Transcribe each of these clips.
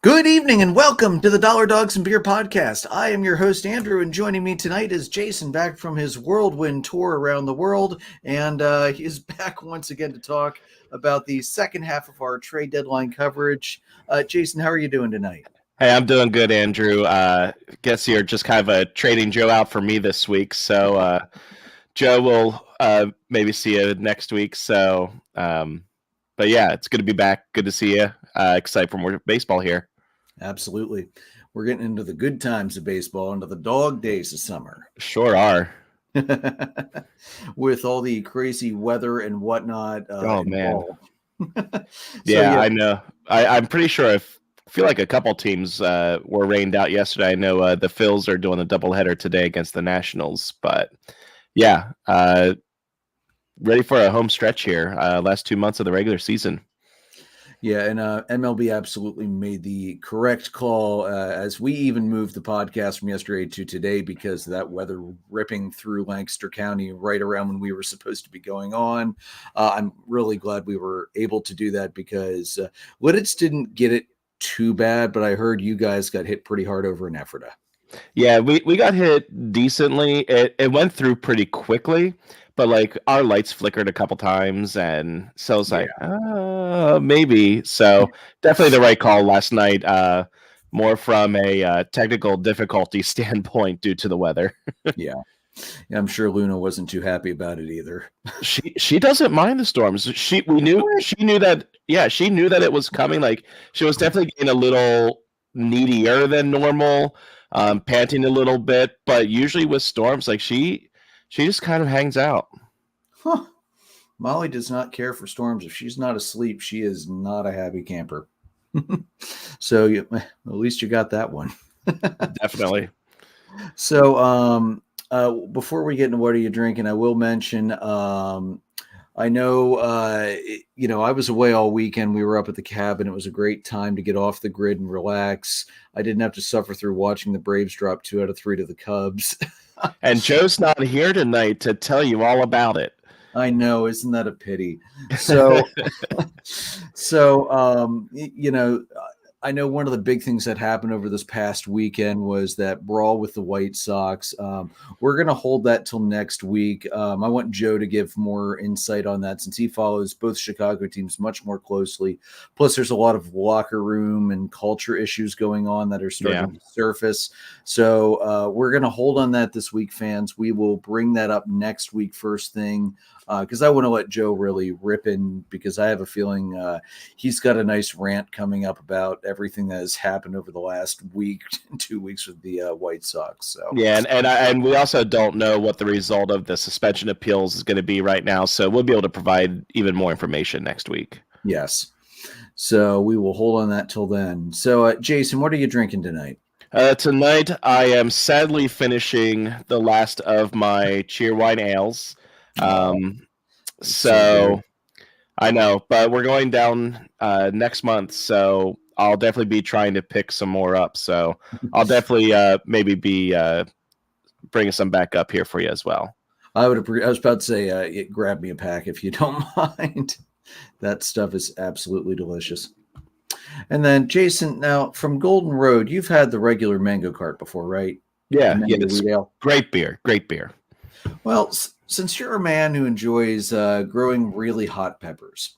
Good evening and welcome to the Dollar Dogs and Beer podcast. I am your host, Andrew, and joining me tonight is Jason, back from his whirlwind tour around the world. And he is back once again to talk about the second half of our trade deadline coverage. Jason, how are you doing tonight? Hey, I'm doing good, Andrew. Guess you're just kind of trading Joe out for me this week. So Joe will maybe see you next week. But yeah, it's good to be back. Good to see you. Excited for more baseball here. Absolutely. We're getting into the good times of baseball, into the dog days of summer. Sure are. With all the crazy weather and whatnot involved. Yeah, I know. I'm pretty sure I feel like a couple teams were rained out yesterday. I know the Phils are doing a doubleheader today against the Nationals. But yeah, ready for a home stretch here. Last 2 months of the regular season. Yeah, and MLB absolutely made the correct call as we even moved the podcast from yesterday to today because of that weather ripping through Lancaster County right around when we were supposed to be going on. I'm really glad we were able to do that because Lidditz didn't get it too bad, but I heard you guys got hit pretty hard over in Ephrata. Yeah, we got hit decently. It went through pretty quickly, but like our lights flickered a couple times, and so I was like, maybe. So definitely the right call last night. More from a technical difficulty standpoint due to the weather. Yeah, I'm sure Luna wasn't too happy about it either. She doesn't mind the storms. She knew that. Yeah, she knew that it was coming. Like she was definitely getting a little needier than normal. Panting a little bit, but usually with storms, like she just kind of hangs out. Huh. Molly does not care for storms. If she's not asleep, she is not a happy camper. So at least you got that one. Definitely. So before we get into what are you drinking, I will mention I know, I was away all weekend. We were up at the cabin. It was a great time to get off the grid and relax. I didn't have to suffer through watching the Braves drop 2 out of 3 to the Cubs. And Joe's not here tonight to tell you all about it. I know. Isn't that a pity? So, I know one of the big things that happened over this past weekend was that brawl with the White Sox. We're going to hold that till next week. I want Joe to give more insight on that since he follows both Chicago teams much more closely. Plus, there's a lot of locker room and culture issues going on that are starting to surface. So we're going to hold on that this week, fans. We will bring that up next week first thing. Because I want to let Joe really rip in because I have a feeling he's got a nice rant coming up about everything that has happened over the last week, 2 weeks with the White Sox. So yeah, and we also don't know what the result of the suspension appeals is going to be right now, so we'll be able to provide even more information next week. Yes, so we will hold on that till then. So Jason, what are you drinking tonight? Tonight I am sadly finishing the last of my Cheerwine ales. So I know, but we're going down next month, so I'll definitely be trying to pick some more up. So I'll definitely maybe be bringing some back up here for you as well. I was about to say, grab me a pack if you don't mind. That stuff is absolutely delicious. And then Jason, now from Golden Road, you've had the regular mango cart before, right? Yeah, great beer. Well, since you're a man who enjoys growing really hot peppers,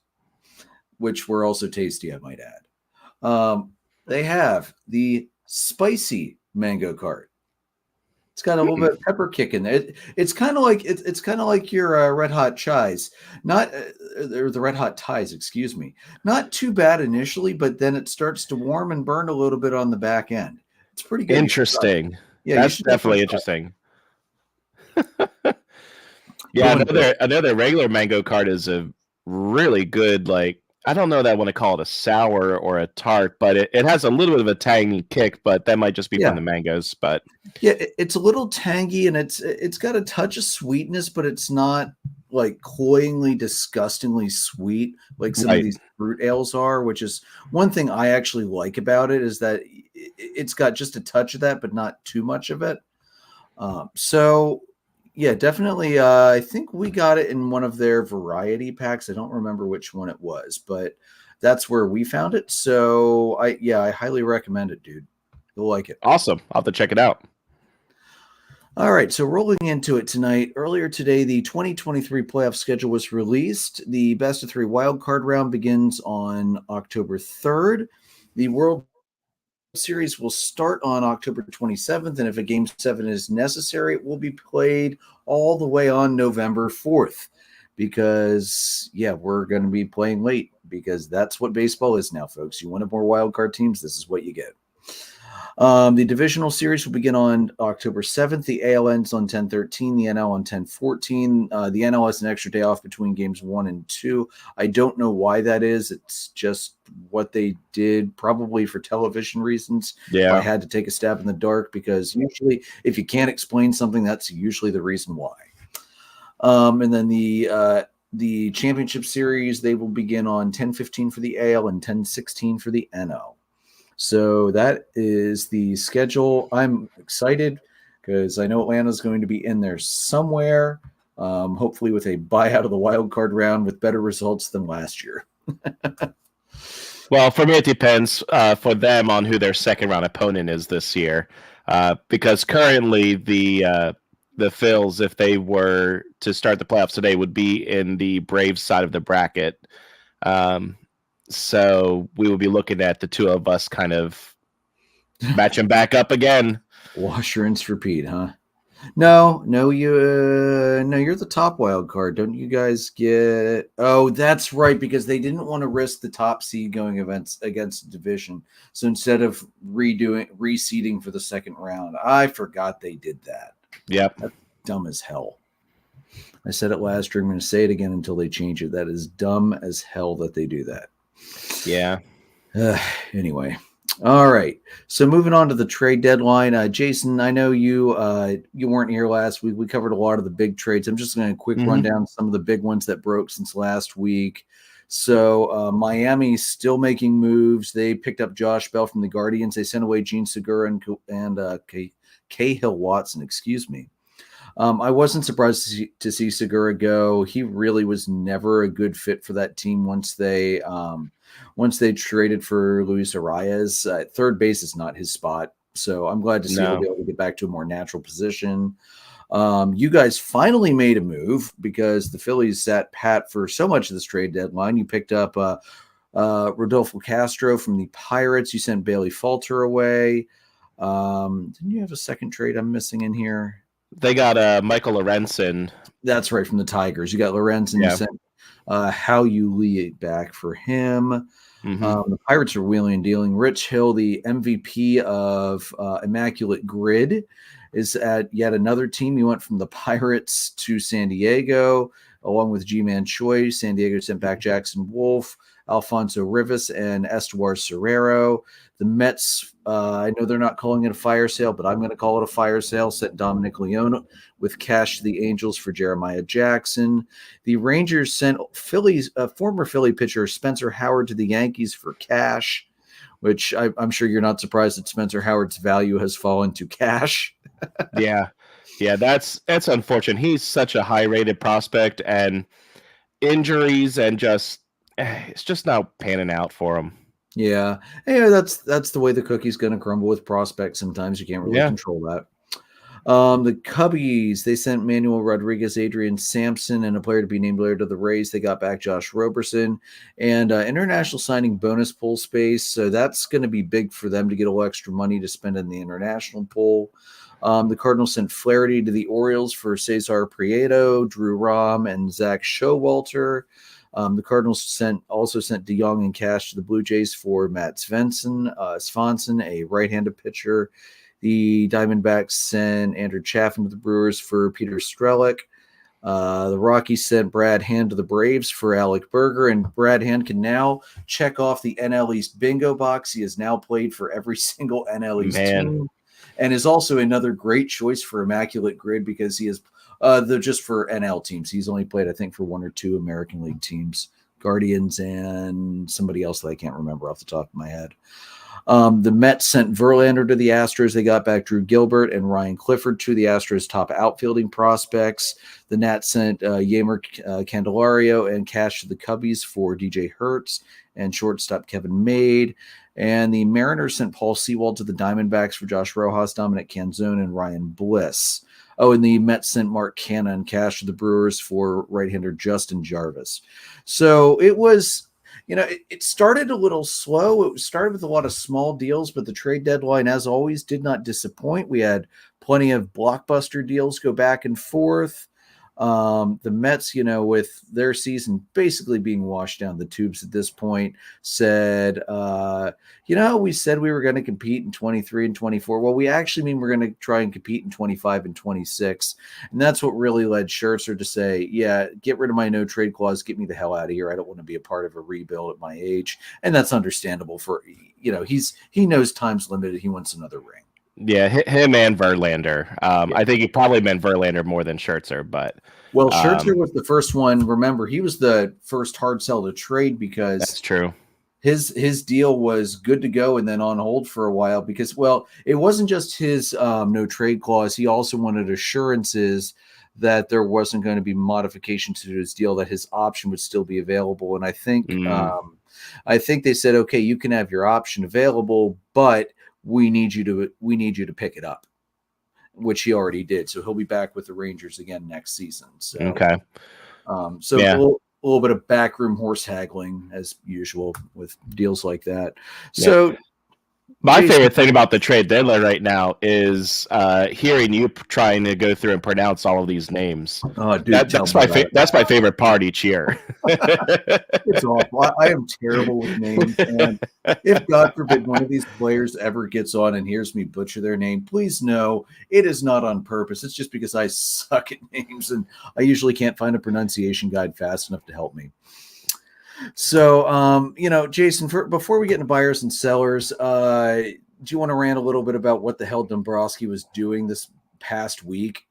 which were also tasty, I might add, they have the spicy mango cart. It's got a little bit of pepper kick in there. It's kind of like it's kind of like your red hot chais, not or the red hot ties. Excuse me. Not too bad initially, but then it starts to warm and burn a little bit on the back end. It's pretty good. Interesting. Yeah, that's definitely interesting. Yeah, another regular mango cart is a really good, like, I don't know that I want to call it a sour or a tart, but it has a little bit of a tangy kick, but that might just be from the mangoes. But yeah, it's a little tangy and it's got a touch of sweetness, but it's not like cloyingly, disgustingly sweet like some of these fruit ales are, which is one thing I actually like about it is that it's got just a touch of that, but not too much of it. So yeah, definitely. I think we got it in one of their variety packs. I don't remember which one it was, but that's where we found it. So I highly recommend it, dude. You'll like it. Awesome. I'll have to check it out. All right, so rolling into it tonight. Earlier today, the 2023 playoff schedule was released. The best of 3 wild card round begins on October 3rd. The World Series will start on October 27th, and if a Game 7 is necessary, it will be played all the way on November 4th because, we're going to be playing late because that's what baseball is now, folks. You want more wild card teams, this is what you get. The divisional series will begin on October 7th. The AL ends on 10/13, the NL on 10/14. The NL has an extra day off between games 1 and 2. I don't know why that is. It's just what they did, probably for television reasons. Yeah. I had to take a stab in the dark because usually if you can't explain something, that's usually the reason why. And then the championship series, they will begin on 10/15 for the AL and 10/16 for the NL. So that is the schedule. I'm excited because I know Atlanta's going to be in there somewhere, hopefully with a buyout of the wild card round with better results than last year. Well, for me, it depends for them on who their second round opponent is this year, because currently the Phils, if they were to start the playoffs today, would be in the Braves side of the bracket. So we will be looking at the two of us kind of matching back up again. Wash, rinse, repeat, huh? No, you're the top wild card. Don't you guys get? Oh, that's right, because they didn't want to risk the top seed going against the division. So instead of reseeding for the second round, I forgot they did that. Yep, that's dumb as hell. I said it last year. I'm going to say it again until they change it. That is dumb as hell that they do that. Yeah. Anyway. All right. So moving on to the trade deadline. Jason, I know you weren't here last week. We covered a lot of the big trades. I'm just going to run down some of the big ones that broke since last week. So Miami's still making moves. They picked up Josh Bell from the Guardians. They sent away Gene Segura and Cahill Watson, excuse me. I wasn't surprised to see Segura go. He really was never a good fit for that team once they traded for Luis Arias. Third base is not his spot, so I'm glad to see he'll be able to get back to a more natural position. You guys finally made a move because the Phillies sat pat for so much of this trade deadline. You picked up Rodolfo Castro from the Pirates. You sent Bailey Falter away. Didn't you have a second trade I'm missing in here? They got Michael Lorenzen. That's right, from the Tigers. You got Lorenzen. You sent How You Lee back for him. The Pirates are wheeling and dealing. Rich Hill, the MVP of Immaculate Grid, is at yet another team. He went from the Pirates to San Diego, along with G-Man Choi. San Diego sent back Jackson Wolf, Alfonso Rivas, and Estevar Serrero. The Mets, I know they're not calling it a fire sale, but I'm going to call it a fire sale. Sent Dominic Leone with cash to the Angels for Jeremiah Jackson. The Rangers sent former Philly pitcher Spencer Howard to the Yankees for cash, which I'm sure you're not surprised that Spencer Howard's value has fallen to cash. Yeah, that's unfortunate. He's such a high-rated prospect, and injuries and it's just not panning out for him. Yeah, that's the way the cookie's going to crumble with prospects. Sometimes you can't really control that. The Cubbies, they sent Manuel Rodriguez, Adrian Sampson, and a player to be named later to the Rays. They got back Josh Roberson and international signing bonus pool space. So that's going to be big for them to get a little extra money to spend in the international pool. The Cardinals sent Flaherty to the Orioles for Cesar Prieto, Drew Rom, and Zach Showalter. The Cardinals also sent DeYoung and cash to the Blue Jays for Matt Swanson, a right-handed pitcher. The Diamondbacks sent Andrew Chaffin to the Brewers for Peter Strelick. The Rockies sent Brad Hand to the Braves for Alec Berger, and Brad Hand can now check off the NL East bingo box. He has now played for every single NL East team, and is also another great choice for Immaculate Grid because he is just for NL teams. He's only played, I think, for one or two American League teams, Guardians and somebody else that I can't remember off the top of my head. The Mets sent Verlander to the Astros. They got back Drew Gilbert and Ryan Clifford to the Astros' top outfielding prospects. The Nats sent Yeimer Candelario and cash to the Cubbies for DJ Hertz and shortstop Kevin Made. And the Mariners sent Paul Sewald to the Diamondbacks for Josh Rojas, Dominic Canzone, and Ryan Bliss. Oh, and the Mets sent Mark Canha and cash to the Brewers for right-hander Justin Jarvis. So it was, it started a little slow. It started with a lot of small deals, but the trade deadline, as always, did not disappoint. We had plenty of blockbuster deals go back and forth. The Mets, with their season basically being washed down the tubes at this point, said, we said we were going to compete in 23 and 24. Well, we actually mean we're going to try and compete in 25 and 26. And that's what really led Scherzer to say, yeah, get rid of my no trade clause. Get me the hell out of here. I don't want to be a part of a rebuild at my age. And that's understandable for, he knows time's limited. He wants another ring. Yeah, him and Verlander. I think he probably meant Verlander more than Scherzer, but Scherzer was the first one. Remember, he was the first hard sell to trade because that's true. His deal was good to go and then on hold for a while because, it wasn't just his no trade clause. He also wanted assurances that there wasn't going to be modifications to his deal, that his option would still be available. And I think they said, okay, you can have your option available, but we need you to pick it up, which he already did. So he'll be back with the Rangers again next season. So, okay. A little bit of backroom horse haggling as usual with deals like that. So my favorite thing about the trade deadline right now is hearing you trying to go through and pronounce all of these names. Oh, dude, that's my favorite part each year. It's awful. I am terrible with names, and if God forbid one of these players ever gets on and hears me butcher their name, please know it is not on purpose. It's just because I suck at names, and I usually can't find a pronunciation guide fast enough to help me. So, Jason, before we get into buyers and sellers, do you want to rant a little bit about what the hell Dombrowski was doing this past week?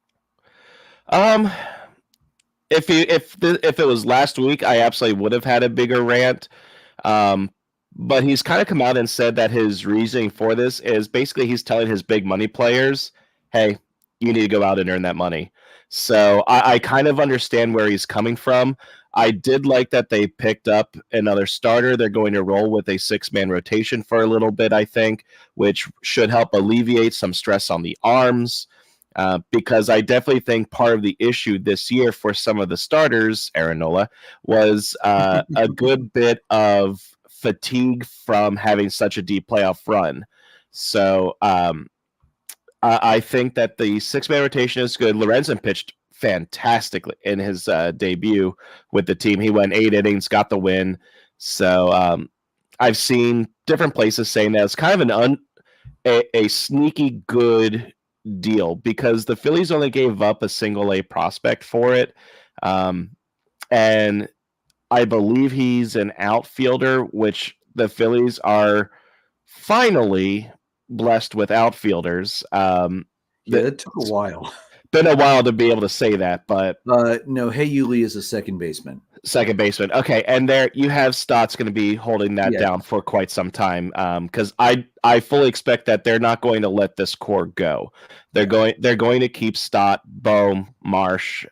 If it was last week, I absolutely would have had a bigger rant. But he's kind of come out and said that his reasoning for this is basically he's telling his big money players, hey, you need to go out and earn that money. So I kind of understand where he's coming from. I did like that they picked up another starter. They're going to roll with a 6-man rotation for a little bit, I think, which should help alleviate some stress on the arms. Because I definitely think part of the issue this year for some of the starters, Aaron Nola, was a good bit of fatigue from having such a deep playoff run. So I think that the 6-man rotation is good. Lorenzen pitched fantastically in his debut with the team. He went 8 innings, got the win. So I've seen different places saying that it's kind of a sneaky good deal because the Phillies only gave up a single A prospect for it. And I believe he's an outfielder, which the Phillies are finally blessed with outfielders. It took a while. Been a while to be able to say that, but no, Yuli is a second baseman. Okay, and there you have Stott's going to be holding that down for quite some time because I fully expect that they're not going to let this core go. They're going to keep Stott, Bohm, Marsh,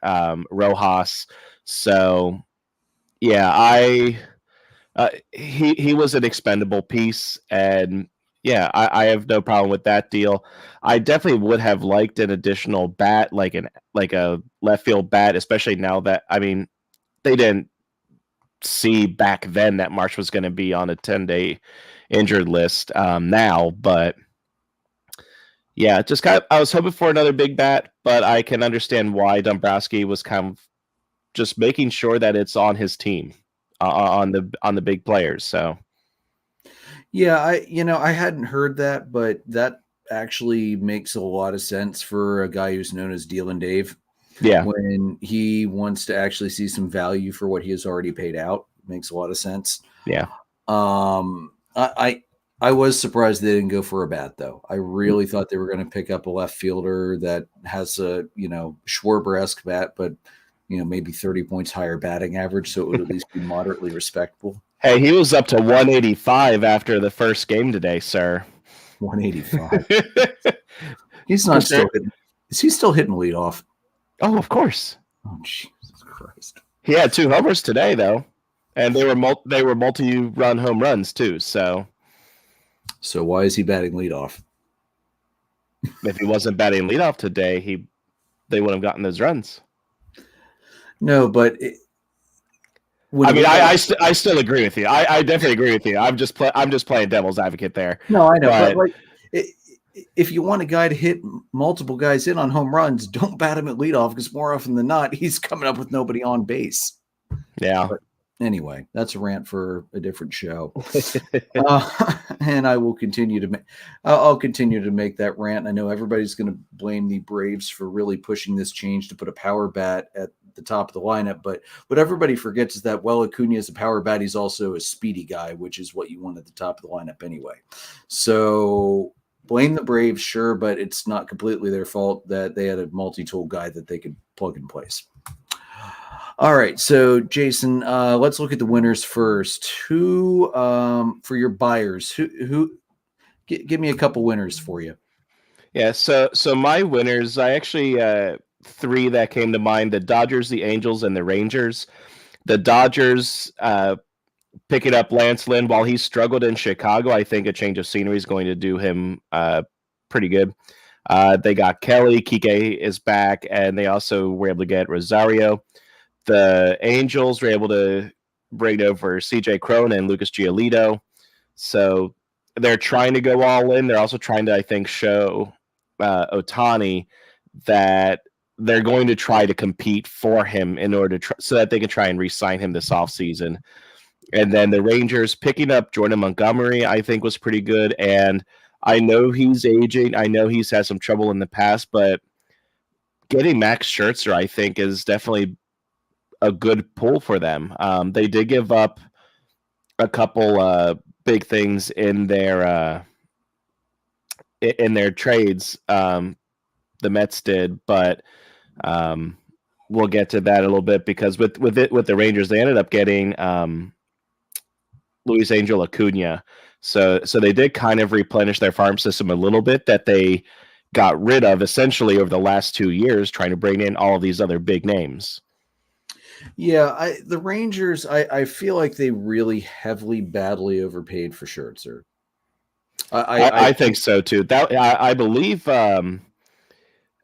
Rojas. So yeah, he was an expendable piece, and yeah, I have no problem with that deal. I definitely would have liked an additional bat, like a left field bat, especially now that they didn't see back then that Marsh was going to be on a 10-day injured list now, but yeah, I was hoping for another big bat, but I can understand why Dombrowski was kind of just making sure that it's on his team, on the big players. So yeah, I hadn't heard that, but that actually makes a lot of sense for a guy who's known as Dealin' Dave. Yeah, when he wants to actually see some value for what he has already paid out, makes a lot of sense. Yeah. I was surprised they didn't go for a bat though. I really thought they were going to pick up a left fielder that has a Schwarber-esque bat, but maybe 30 points higher batting average, so it would at least be moderately respectable. Hey, he was up to 185 after the first game today, sir. 185. He's not still hitting. Is he still hitting leadoff? Oh, of course. Oh, Jesus Christ. He had 2 homers today, though. And they were multi-run home runs too. So why is he batting leadoff? if he wasn't batting leadoff today, they would have gotten those runs. No, but I still agree with you. I definitely agree with you. I'm just playing devil's advocate there. No, I know, but like, if you want a guy to hit multiple guys in on home runs, don't bat him at leadoff, because more often than not, he's coming up with nobody on base. Yeah. But anyway, that's a rant for a different show. And I will continue to I'll continue to make that rant. I know everybody's going to blame the Braves for really pushing this change to put a power bat at the top of the lineup, but what everybody forgets is that while Acuna is a power bat, he's also a speedy guy, which is what you want at the top of the lineup anyway. So blame the Braves, sure, but it's not completely their fault that they had a multi-tool guy that they could plug in place. All right, so Jason, let's look at the winners first. Who, for your buyers, who give me a couple winners for you. Yeah, so my winners, I actually three that came to mind: the Dodgers, the Angels, and the Rangers. The Dodgers picking up Lance Lynn while he struggled in Chicago. I think a change of scenery is going to do him pretty good. They got Kelly, Kike is back, and they also were able to get Rosario. The Angels were able to bring over CJ Cron and Lucas Giolito. So they're trying to go all in. They're also trying to, I think, show Ohtani that they're going to try to compete for him in order to so that they can try and re-sign him this offseason. And then the Rangers picking up Jordan Montgomery, I think, was pretty good. And I know he's aging. I know he's had some trouble in the past, but getting Max Scherzer, I think, is definitely a good pull for them. They did give up a couple big things in their trades. The Mets did, but we'll get to that a little bit because with the Rangers, they ended up getting Luis Angel Acuna. So they did kind of replenish their farm system a little bit that they got rid of essentially over the last 2 years, trying to bring in all of these other big names. Yeah, the Rangers, I feel like they really badly overpaid for Scherzer. I think so too. That I believe. I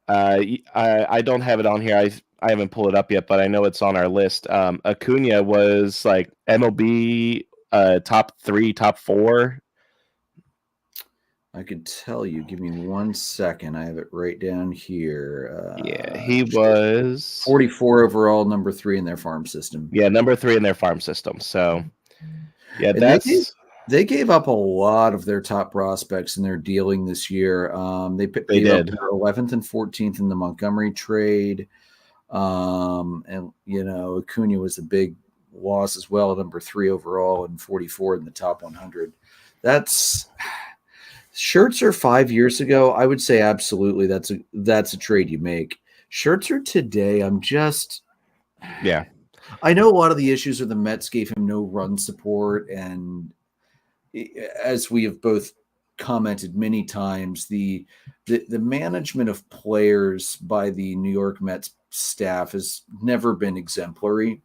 don't have it on here. I haven't pulled it up yet, but I know it's on our list. Acuna was like MLB top 3, top 4. I could tell you. Give me 1 second. I have it right down here. Yeah, he was 44 overall, number 3 in their farm system. Yeah, number 3 in their farm system. So, yeah, that's they gave up a lot of their top prospects in their dealing this year. They gave up their 11th and 14th in the Montgomery trade. And Acuna was a big loss as well, number 3 overall and 44 in the top 100. That's Scherzer 5 years ago. I would say absolutely that's a trade you make. Scherzer today, I know a lot of the issues are the Mets gave him no run support, and as we have both commented many times, the management of players by the New York Mets staff has never been exemplary.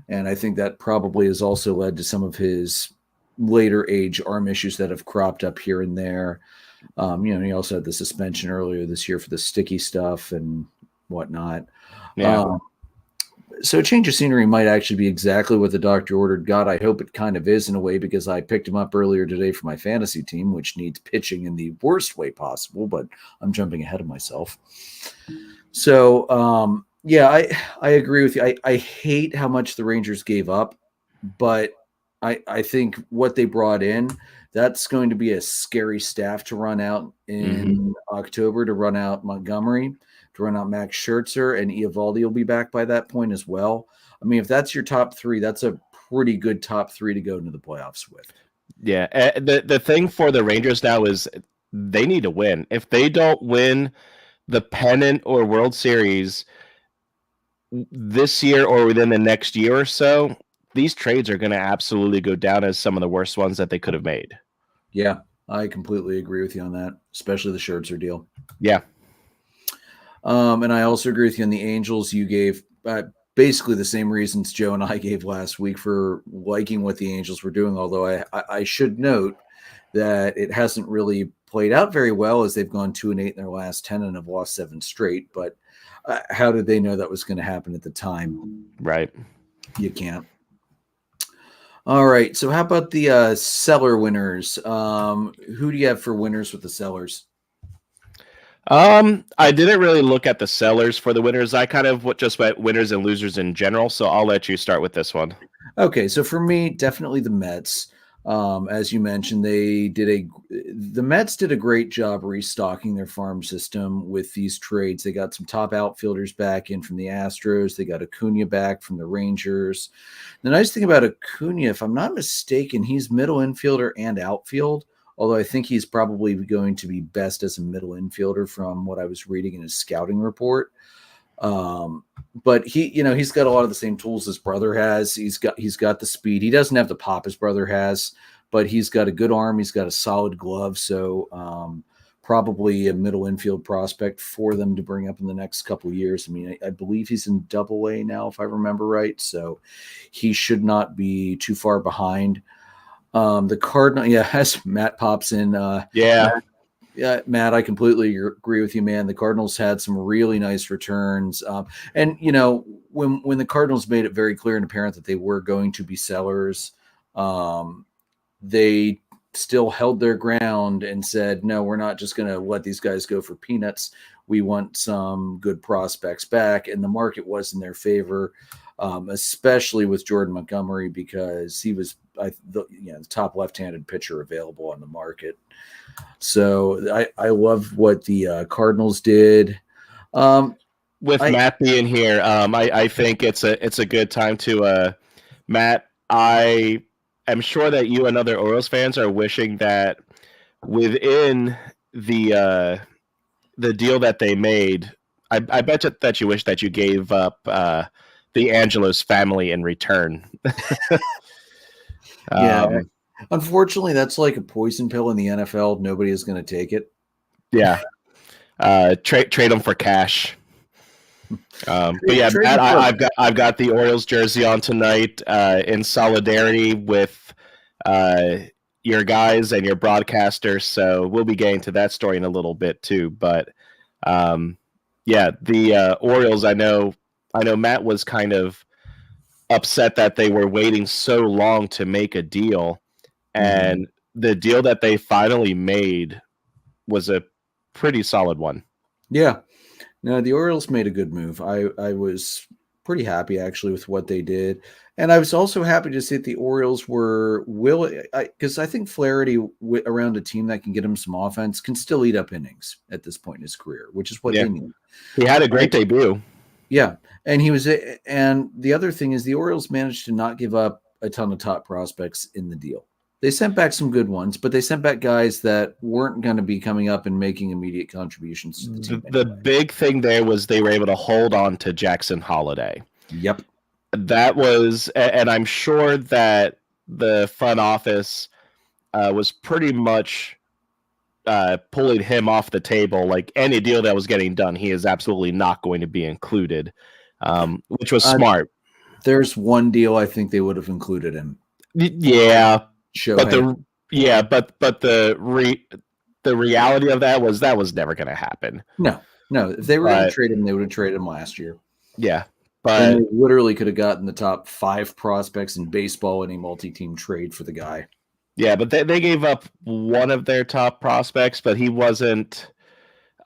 And I think that probably has also led to some of his later age arm issues that have cropped up here and there. He also had the suspension earlier this year for the sticky stuff and whatnot. Yeah. So a change of scenery might actually be exactly what the doctor ordered. God, I hope it kind of is in a way, because I picked him up earlier today for my fantasy team, which needs pitching in the worst way possible, but I'm jumping ahead of myself. So, I agree with you. I hate how much the Rangers gave up, but I think what they brought in, that's going to be a scary staff to run out in October, to run out Montgomery, to run out Max Scherzer, and Eovaldi will be back by that point as well. I mean, if that's your top 3, that's a pretty good top 3 to go into the playoffs with. Yeah. The thing for the Rangers now is they need to win. If they don't win the pennant or World Series this year or within the next year or so, these trades are going to absolutely go down as some of the worst ones that they could have made. Yeah, I completely agree with you on that, especially the Scherzer deal. Yeah. And I also agree with you on the Angels. You gave basically the same reasons Joe and I gave last week for liking what the Angels were doing. Although I should note that it hasn't really played out very well, as they've gone 2-8 in their last 10 and have lost 7 straight. But how did they know that was going to happen at the time? Right. You can't. All right. So how about the cellar winners? Who do you have for winners with the Sellers? I didn't really look at the sellers for the winners. I kind of just went winners and losers in general. So I'll let you start with this one. Okay, so for me, definitely the Mets. As you mentioned, the Mets did a great job restocking their farm system with these trades. They got some top outfielders back in from the Astros. They got Acuna back from the Rangers. The nice thing about Acuna, if I'm not mistaken, he's middle infielder and outfield. Although I think he's probably going to be best as a middle infielder from what I was reading in his scouting report. But he's got a lot of the same tools his brother has. He's got the speed. He doesn't have the pop his brother has, but he's got a good arm. He's got a solid glove. So probably a middle infield prospect for them to bring up in the next couple of years. I mean, I believe he's in Double-A now, if I remember right. So he should not be too far behind. The Cardinal, as Matt pops in. Matt, I completely agree with you, man. The Cardinals had some really nice returns. And, when the Cardinals made it very clear and apparent that they were going to be sellers, they still held their ground and said, no, we're not just going to let these guys go for peanuts. We want some good prospects back. And the market was in their favor, especially with Jordan Montgomery, because he was the top left-handed pitcher available on the market. So I love what the Cardinals did. With Matt being here, I think it's a good time to Matt. I am sure that you and other Orioles fans are wishing that within the deal that they made, I bet you that you wish that you gave up the Angelos family in return. Unfortunately, that's like a poison pill in the NFL. Nobody is going to take it. Yeah. Trade them for cash. But yeah, Matt, I've got the Orioles jersey on tonight in solidarity with your guys and your broadcasters. So we'll be getting to that story in a little bit too. But the Orioles, I know Matt was kind of upset that they were waiting so long to make a deal. And the deal that they finally made was a pretty solid one. Yeah. No, the Orioles made a good move. I was pretty happy, actually, with what they did. And I was also happy to see that the Orioles were willing, because I think Flaherty around a team that can get him some offense can still eat up innings at this point in his career, which is what they need. He had a great debut. Yeah. And the other thing is the Orioles managed to not give up a ton of top prospects in the deal. They sent back some good ones, but they sent back guys that weren't going to be coming up and making immediate contributions to the team. The big thing there was they were able to hold on to Jackson Holliday. Yep. That was, and I'm sure that the front office was pretty much pulling him off the table. Like any deal that was getting done, he is absolutely not going to be included, which was smart. There's one deal I think they would have included him. Yeah. Shohei. But the reality of that was never going to happen. No. If they were going to trade him, they would have traded him last year. Yeah, but they literally could have gotten the top 5 prospects in baseball in a multi-team trade for the guy. Yeah, but they gave up one of their top prospects, but he wasn't.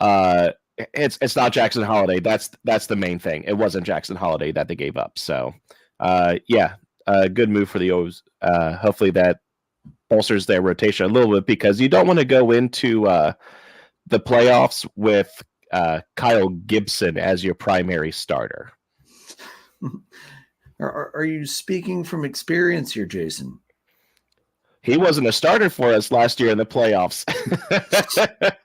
It's not Jackson Holliday. That's the main thing. It wasn't Jackson Holliday that they gave up. So, good move for the O's. Hopefully that bolsters their rotation a little bit, because you don't want to go into the playoffs with Kyle Gibson as your primary starter. Are you speaking from experience here, Jason? He wasn't a starter for us last year in the playoffs.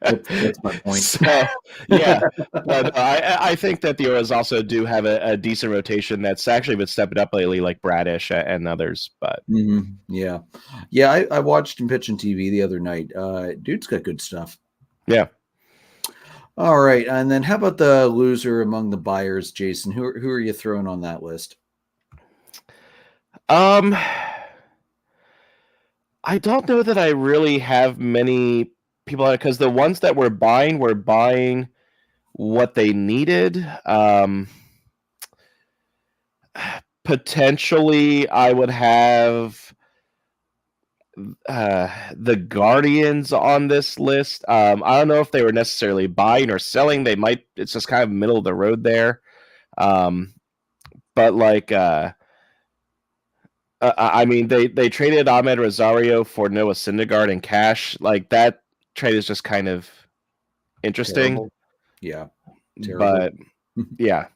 That's my point. So, yeah, but I think that the Orioles also do have a decent rotation that's actually been stepping up lately, like Bradish and others. But I watched him pitch on TV the other night. Dude's got good stuff. Yeah. All right, and then how about the loser among the buyers, Jason? Who are you throwing on that list? Um, I don't know that I really have many people on it because the ones that were buying what they needed. Potentially, I would have the Guardians on this list. I don't know if they were necessarily buying or selling. They might. It's just kind of middle of the road there. Um, but like, I mean, they traded Ahmed Rosario for Noah Syndergaard and cash. Like that trade is just kind of interesting. Terrible. Yeah, terrible. But yeah,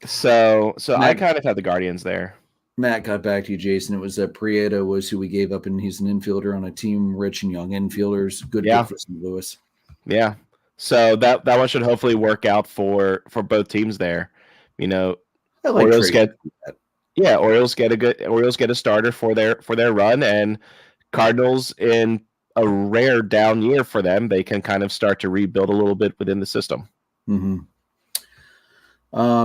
so I Matt, kind of had the Guardians there. Matt got back to you, Jason. It was Prieto was who we gave up, and he's an infielder on a team rich and young infielders. Good for St. Louis. Yeah. So that one should hopefully work out for both teams there. You know, Orioles get a starter for their run, and Cardinals in a rare down year for them, they can kind of start to rebuild a little bit within the system. Mm-hmm.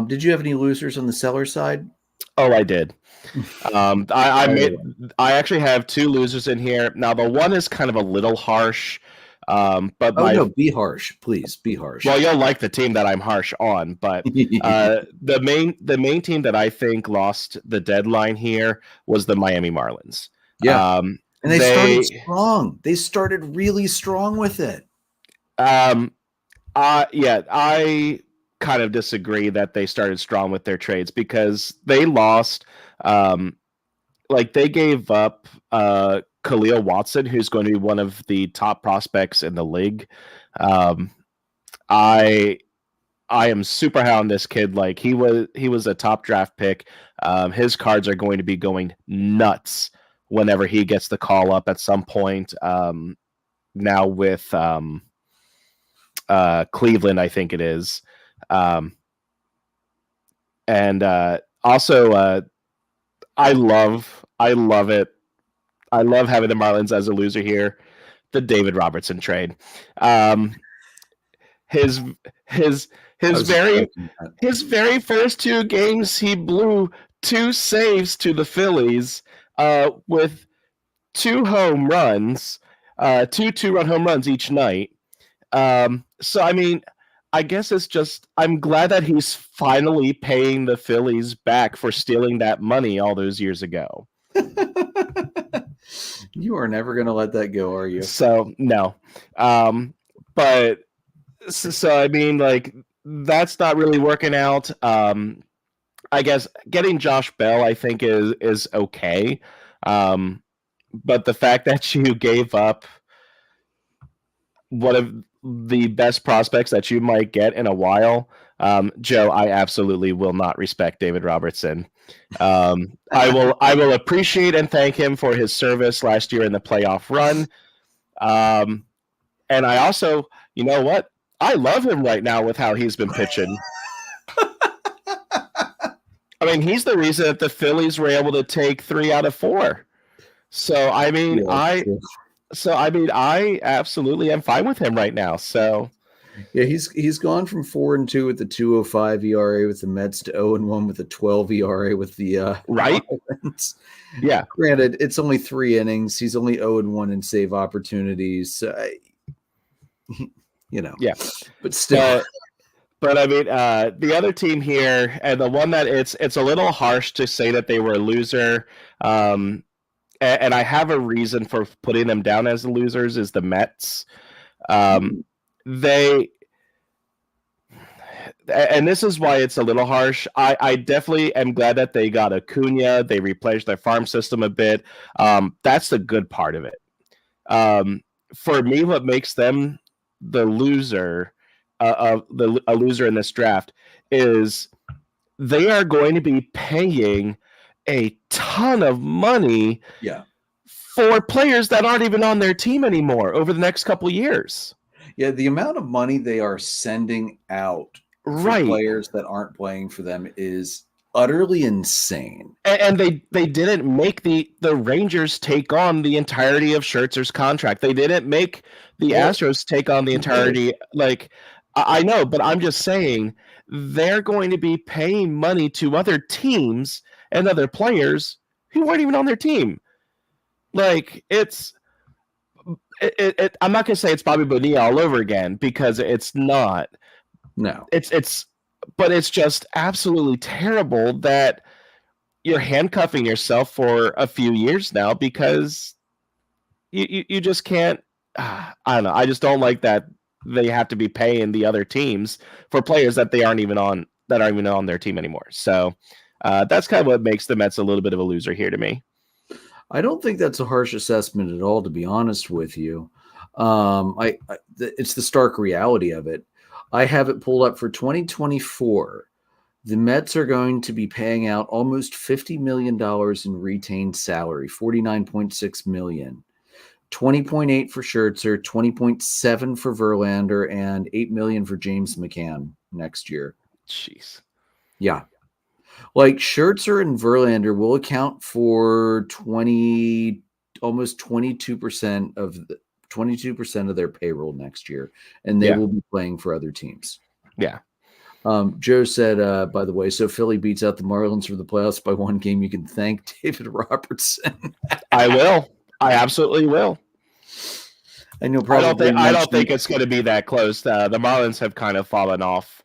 Did you have any losers on the seller side? Oh, I did. I actually have two losers in here. Now the one is kind of a little harsh. But no, be harsh, please. Be harsh. Well, you'll like the team that I'm harsh on, but the main team that I think lost the deadline here was the Miami Marlins. Yeah, and they started strong. They started really strong with it. I kind of disagree that they started strong with their trades because they lost. They gave up Khalil Watson, who's going to be one of the top prospects in the league. I am super high on this kid. Like he was a top draft pick. His cards are going to be going nuts whenever he gets the call up at some point. Now with Cleveland, I think it is. Also, I love it. I love having the Marlins as a loser here. The David Robertson trade. His very first two games, he blew 2 saves to the Phillies with 2 home runs, 2 2-run home runs each night. So I mean, I guess it's just I'm glad that he's finally paying the Phillies back for stealing that money all those years ago. You are never going to let that go, are you? So no. But so I mean, like that's not really working out. I guess getting Josh Bell, I think, is okay. But the fact that you gave up one of the best prospects that you might get in a while, Joe, I absolutely will not respect David Robertson. I will appreciate and thank him for his service last year in the playoff run. And I also, you know what? I love him right now with how he's been pitching. I mean, he's the reason that the Phillies were able to take 3 out of 4. So I mean, I absolutely am fine with him right now. So yeah, he's gone from 4-2 with the 2.05 ERA with the Mets to 0-1 with the 12 ERA with the right. Marlins. Yeah. Granted, it's only 3 innings. He's only 0-1 in save opportunities. Yeah, but still. But I mean, the other team here, and the one that it's a little harsh to say that they were a loser. And I have a reason for putting them down as the losers is the Mets. And this is why it's a little harsh. I definitely am glad that they got Acuna. They replenished their farm system a bit. That's the good part of it. For me, what makes them the loser a loser in this draft is they are going to be paying a ton of money for players that aren't even on their team anymore over the next couple of years. Yeah, the amount of money they are sending out for players that aren't playing for them is utterly insane. And they didn't make the Rangers take on the entirety of Scherzer's contract. They didn't make the Astros take on the entirety. Like, I know, but I'm just saying they're going to be paying money to other teams and other players who weren't even on their team. Like I'm not going to say it's Bobby Bonilla all over again because it's not. No. But it's just absolutely terrible that you're handcuffing yourself for a few years now because you just can't. I don't know. I just don't like that they have to be paying the other teams for players that they aren't even on their team anymore. So that's kind of what makes the Mets a little bit of a loser here to me. I don't think that's a harsh assessment at all, to be honest with you. It's the stark reality of it. I have it pulled up for 2024. The Mets are going to be paying out almost $50 million in retained salary, $49.6 million. 20.8 for Scherzer, 20.7 for Verlander, and $8 million for James McCann next year. Jeez. Yeah. Like Scherzer and Verlander will account for almost 22% of 22% of their payroll next year, and they will be playing for other teams. Yeah. Joe said, by the way, so Philly beats out the Marlins for the playoffs by one game. You can thank David Robertson. I will. I absolutely will. I know. I don't think it's going to be that close. The Marlins have kind of fallen off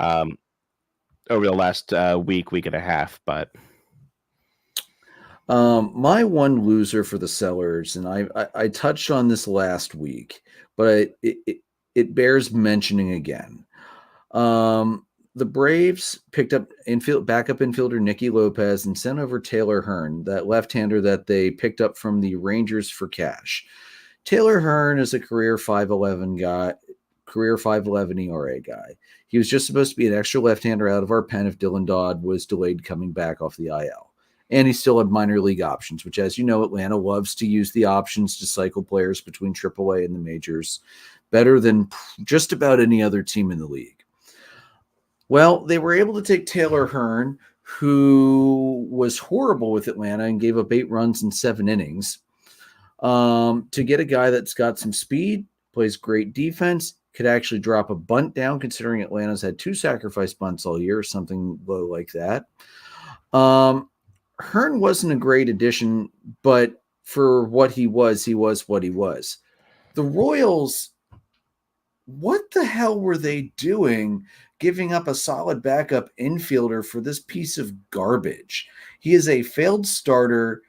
over the last week and a half, but my one loser for the Sellers, and I touched on this last week, but it bears mentioning again. The Braves picked up backup infielder Nicky Lopez and sent over Taylor Hearn, that left-hander that they picked up from the Rangers for cash. Taylor Hearn is a career 5.11 guy, career 5.11 ERA guy. He was just supposed to be an extra left-hander out of our pen if Dylan Dodd was delayed coming back off the IL. And he still had minor league options, which, as you know, Atlanta loves to use the options to cycle players between AAA and the majors better than just about any other team in the league. Well, they were able to take Taylor Hearn, who was horrible with Atlanta and gave up 8 runs in 7 innings, to get a guy that's got some speed, plays great defense, could actually drop a bunt down, considering Atlanta's had 2 sacrifice bunts all year, or something low like that. Hearn wasn't a great addition, but for what he was what he was. The Royals, what the hell were they doing giving up a solid backup infielder for this piece of garbage? He is a failed starter.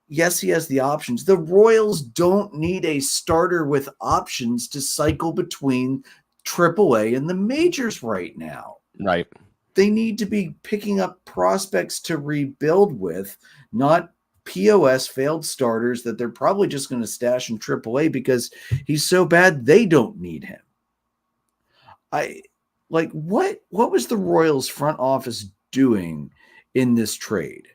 Yes, he has the options. The Royals don't need a starter with options to cycle between AAA and the majors right now. Right. They need to be picking up prospects to rebuild with, not POS failed starters that they're probably just going to stash in AAA because he's so bad they don't need him. What was the Royals front office doing in this trade?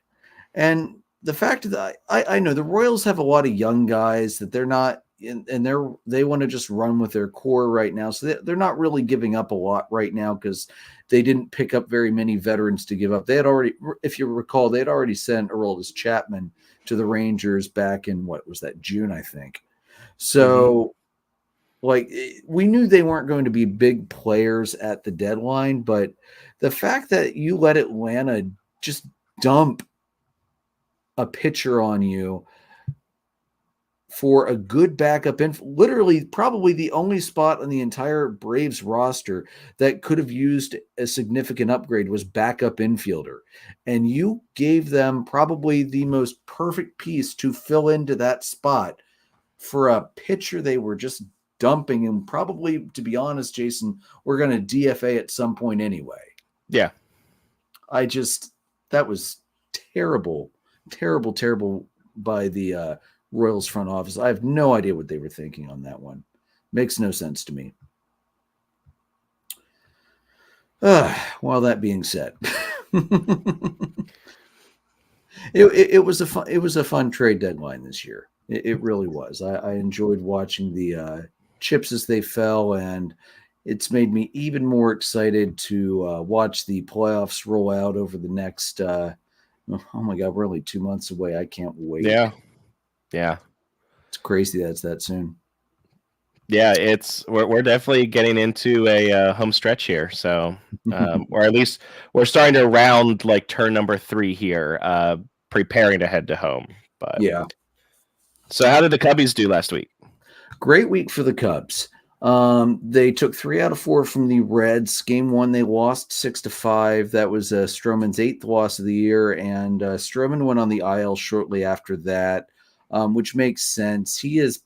And the fact that I know the Royals have a lot of young guys that they're not and they want to just run with their core right now. So they're not really giving up a lot right now because they didn't pick up very many veterans to give up. They had already, if you recall, they had already sent Aroldis Chapman to the Rangers back in, what was that, June, I think. So we knew they weren't going to be big players at the deadline, but the fact that you let Atlanta just dump a pitcher on you for a good backup literally probably the only spot on the entire Braves roster that could have used a significant upgrade was backup infielder. And you gave them probably the most perfect piece to fill into that spot for a pitcher they were just dumping, and probably, to be honest, Jason, we're going to DFA at some point anyway. Yeah. That was terrible by the Royals front office. I have no idea what they were thinking on that one. Makes no sense to me. While that being said, it was a fun trade deadline this year. It really was. I enjoyed watching the chips as they fell, and it's made me even more excited to watch the playoffs roll out over the next. Oh my God, we're only 2 months away. I can't wait. Yeah. It's crazy that it's that soon. Yeah, we're definitely getting into a home stretch here. So, or at least we're starting to round like turn number 3 here, preparing to head to home. But Yeah. so, how did the Cubbies do last week? Great week for the Cubs. They took 3 out of 4 from the Reds. Game 1, they lost 6-5. That was Stroman's 8th loss of the year, and Stroman went on the IL shortly after that, which makes sense. He's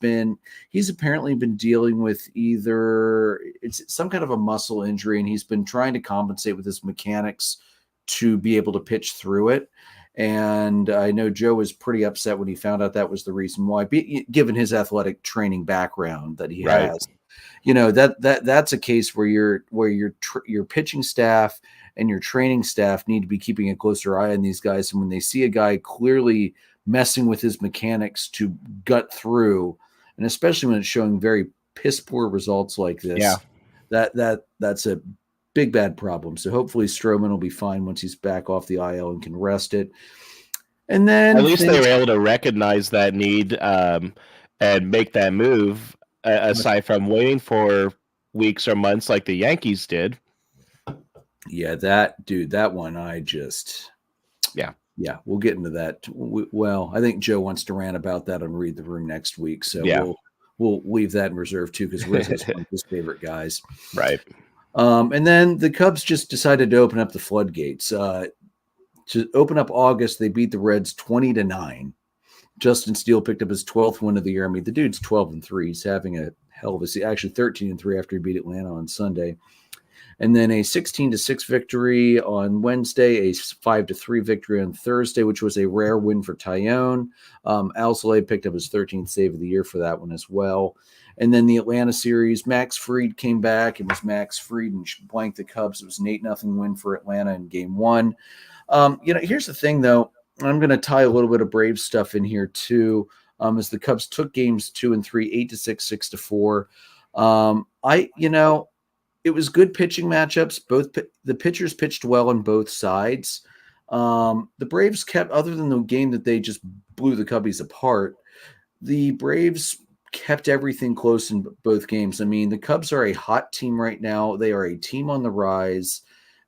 apparently been dealing with either it's some kind of a muscle injury, and he's been trying to compensate with his mechanics to be able to pitch through it. And I know Joe was pretty upset when he found out that was the reason why, given his athletic training background that he has. That's a case where your pitching staff and your training staff need to be keeping a closer eye on these guys. And when they see a guy clearly messing with his mechanics to gut through, and especially when it's showing very piss poor results like this, that's a big bad problem. So hopefully Stroman will be fine once he's back off the IL and can rest it. And then at least they were able to recognize that need and make that move, aside from waiting for weeks or months like the Yankees did. Yeah, that one we'll get into that. I think Joe wants to rant about that on Read the Room next week, so we'll leave that in reserve too, because Rizzo's one of his favorite guys. Right. And then the Cubs just decided to open up the floodgates. To open up August, they beat the Reds 20-9. Justin Steele picked up his 12th win of the year. I mean, the dude's 12-3. He's having a hell of a season. Actually, 13-3 after he beat Atlanta on Sunday. And then a 16-6 victory on Wednesday, a 5-3 victory on Thursday, which was a rare win for Tyone. Alzolay picked up his 13th save of the year for that one as well. And then the Atlanta series, Max Fried came back. It was Max Fried and blanked the Cubs. It was an 8-0 win for Atlanta in game 1. Here's the thing, though. I'm going to tie a little bit of Braves stuff in here, too, as the Cubs took games 2 and 3, 8-6, 6-4. It was good pitching matchups. The pitchers pitched well on both sides. The Braves kept, other than the game that they just blew the Cubbies apart, the Braves kept everything close in both games. I mean, the Cubs are a hot team right now. They are a team on the rise.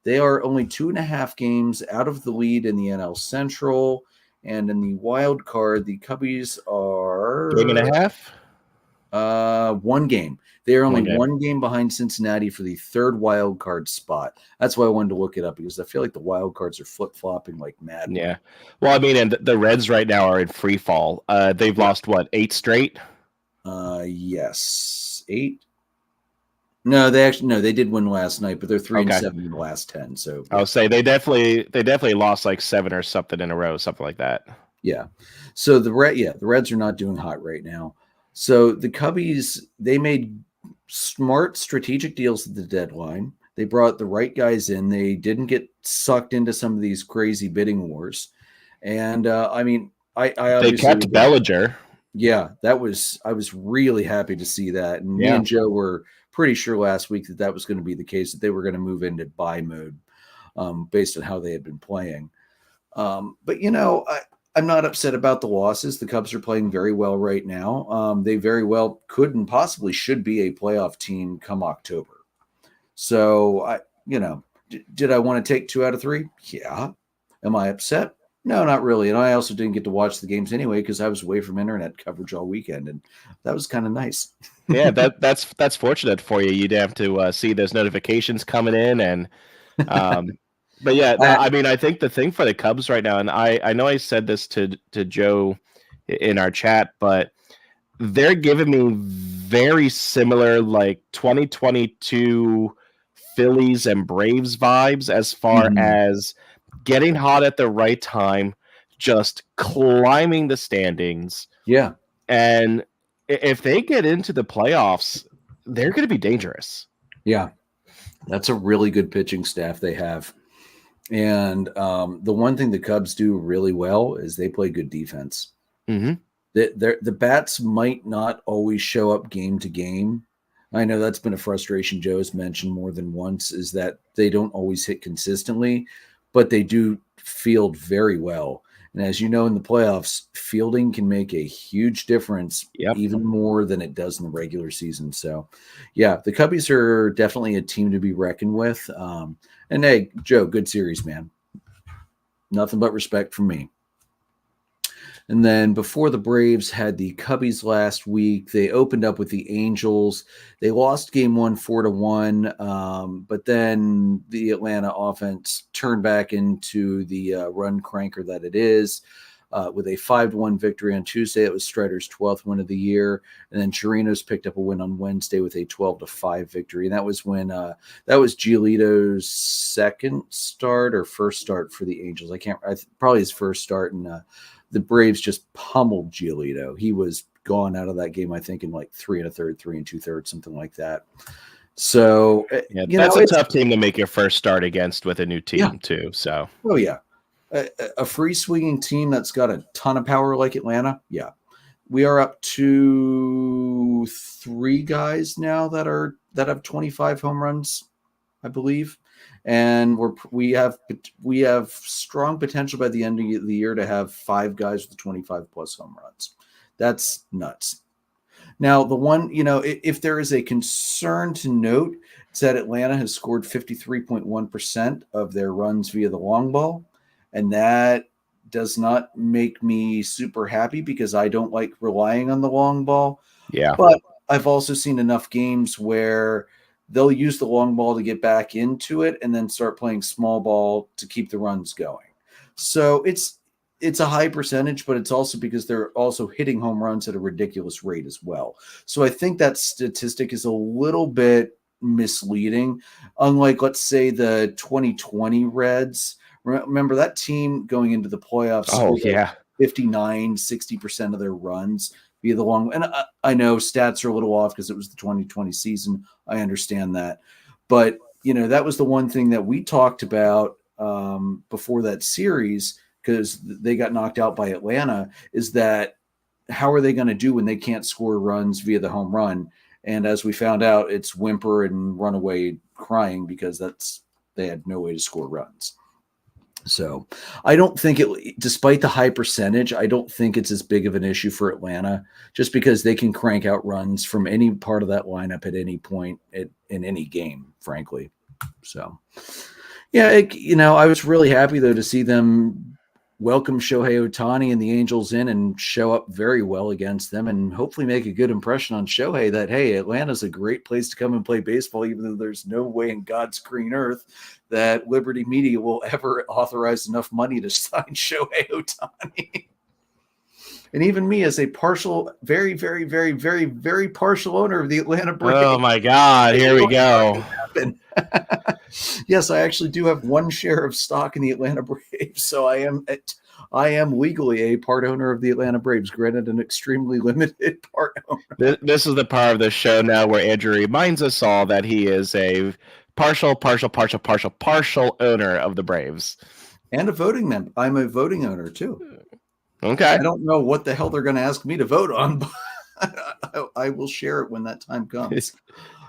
They are only 2.5 games out of the lead in the NL Central. And in the wild card, the Cubbies are... Game and a half? 1 game. They are only 1 game behind Cincinnati for the 3rd wild card spot. That's why I wanted to look it up, because I feel like the wild cards are flip-flopping like mad. Yeah. Well, I mean, and the Reds right now are in free fall. They've lost, 8 straight? Yes. 8? No, they did win last night, but they're 3-7 in the last 10. So I'll say they definitely lost like 7 or something in a row, something like that. Yeah. So the Reds are not doing hot right now. So the Cubbies, they made smart strategic deals at the deadline. They brought the right guys in. They didn't get sucked into some of these crazy bidding wars. And I they kept Bellinger. Yeah, I was really happy to see that. And me and Joe were pretty sure last week that was going to be the case, that they were going to move into buy mode based on how they had been playing. But I'm not upset about the losses. The Cubs are playing very well right now. They very well could and possibly should be a playoff team come October. So did I want to take 2 out of 3? Yeah. Am I upset? No, not really. And I also didn't get to watch the games anyway, because I was away from internet coverage all weekend, and that was kind of nice. Yeah, that's fortunate for you. You'd have to see those notifications coming in, and but yeah, I think the thing for the Cubs right now, and I know I said this to Joe in our chat, but they're giving me very similar like 2022 Phillies and Braves vibes as far as getting hot at the right time, just climbing the standings. Yeah. And if they get into the playoffs, they're going to be dangerous. Yeah. That's a really good pitching staff they have. And the one thing the Cubs do really well is they play good defense. Mm-hmm. The bats might not always show up game to game. I know that's been a frustration Joe has mentioned more than once, is that they don't always hit consistently, but they do field very well. And as you know, in the playoffs, fielding can make a huge difference, Yep. even more than it does in the regular season. So, yeah, the Cubbies are definitely a team to be reckoned with. And hey, Joe, good series, man. Nothing but respect from me. And then before the Braves had the Cubbies last week, they opened up with the Angels. They lost game 1 4-1, but then the Atlanta offense turned back into the run cranker that it is. With a 5-1 victory on Tuesday. It was Strider's 12th win of the year. And then Chirinos picked up a win on Wednesday with a 12-5 victory. And that was when that was Giolito's second start or first start for the Angels. Probably his first start. And the Braves just pummeled Giolito. He was gone out of that game, I think, in like 3 1/3, 3 2/3, something like that. So, yeah, that's a tough team to make your first start against with a new team, too. So, oh, yeah. A free swinging team that's got a ton of power like Atlanta. Yeah. We are up to 3 guys now that have 25 home runs, I believe. And we have strong potential by the end of the year to have 5 guys with 25 plus home runs. That's nuts. Now, the one, if there is a concern to note, it's that Atlanta has scored 53.1% of their runs via the long ball. And that does not make me super happy because I don't like relying on the long ball. Yeah. But I've also seen enough games where they'll use the long ball to get back into it and then start playing small ball to keep the runs going. So it's a high percentage, but it's also because they're also hitting home runs at a ridiculous rate as well. So I think that statistic is a little bit misleading. Unlike, let's say, the 2020 Reds. Remember that team going into the playoffs? Oh, yeah. 60% of their runs via the long. And I know stats are a little off because it was the 2020 season. I understand that. But, that was the one thing that we talked about before that series, because they got knocked out by Atlanta, is that how are they going to do when they can't score runs via the home run? And as we found out, it's whimper and run away crying because they had no way to score runs. So I don't think despite the high percentage, I don't think it's as big of an issue for Atlanta just because they can crank out runs from any part of that lineup at any point in any game, frankly. So, yeah, I was really happy, though, to see them welcome Shohei Ohtani and the Angels in and show up very well against them and hopefully make a good impression on Shohei that, hey, Atlanta's a great place to come and play baseball, even though there's no way in God's green earth that Liberty Media will ever authorize enough money to sign Shohei Ohtani. And even me, as a partial, very, very, very, very, very partial owner of the Atlanta Braves. Oh, my God. Here we go. Yes, I actually do have 1 share of stock in the Atlanta Braves. So I am legally a part owner of the Atlanta Braves, granted an extremely limited part owner. This is the part of the show now where Andrew reminds us all that he is a partial owner of the Braves. And a voting member. I'm a voting owner, too. Okay. I don't know what the hell they're going to ask me to vote on, but I will share it when that time comes.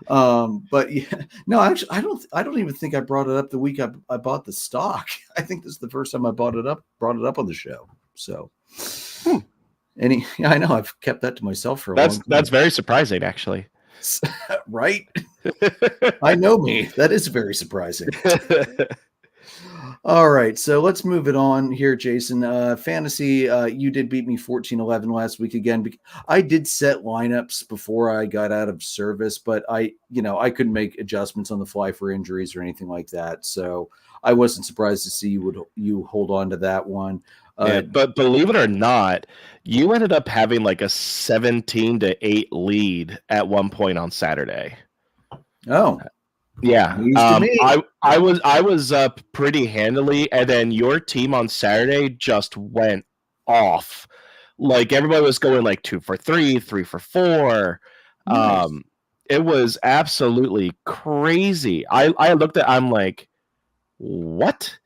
But yeah, no, actually, I don't even think I brought it up the week I bought the stock. I think this is the first time I brought it up on the show. So, I know I've kept that to myself for a long time. That's very surprising, actually. Right? I know me. That is very surprising. All right, so let's move it on here, Jason. Fantasy, you did beat me 14-11 last week again. I did set lineups before I got out of service, but I couldn't make adjustments on the fly for injuries or anything like that. So I wasn't surprised to see you hold on to that one. Yeah, but believe it or not, you ended up having like a 17-8 lead at one point on Saturday. Oh. Yeah, I was up pretty handily, and then your team on Saturday just went off. Like everybody was going like 2 for 3, 3 for 4. Nice. It was absolutely crazy. I looked at, I'm like, what?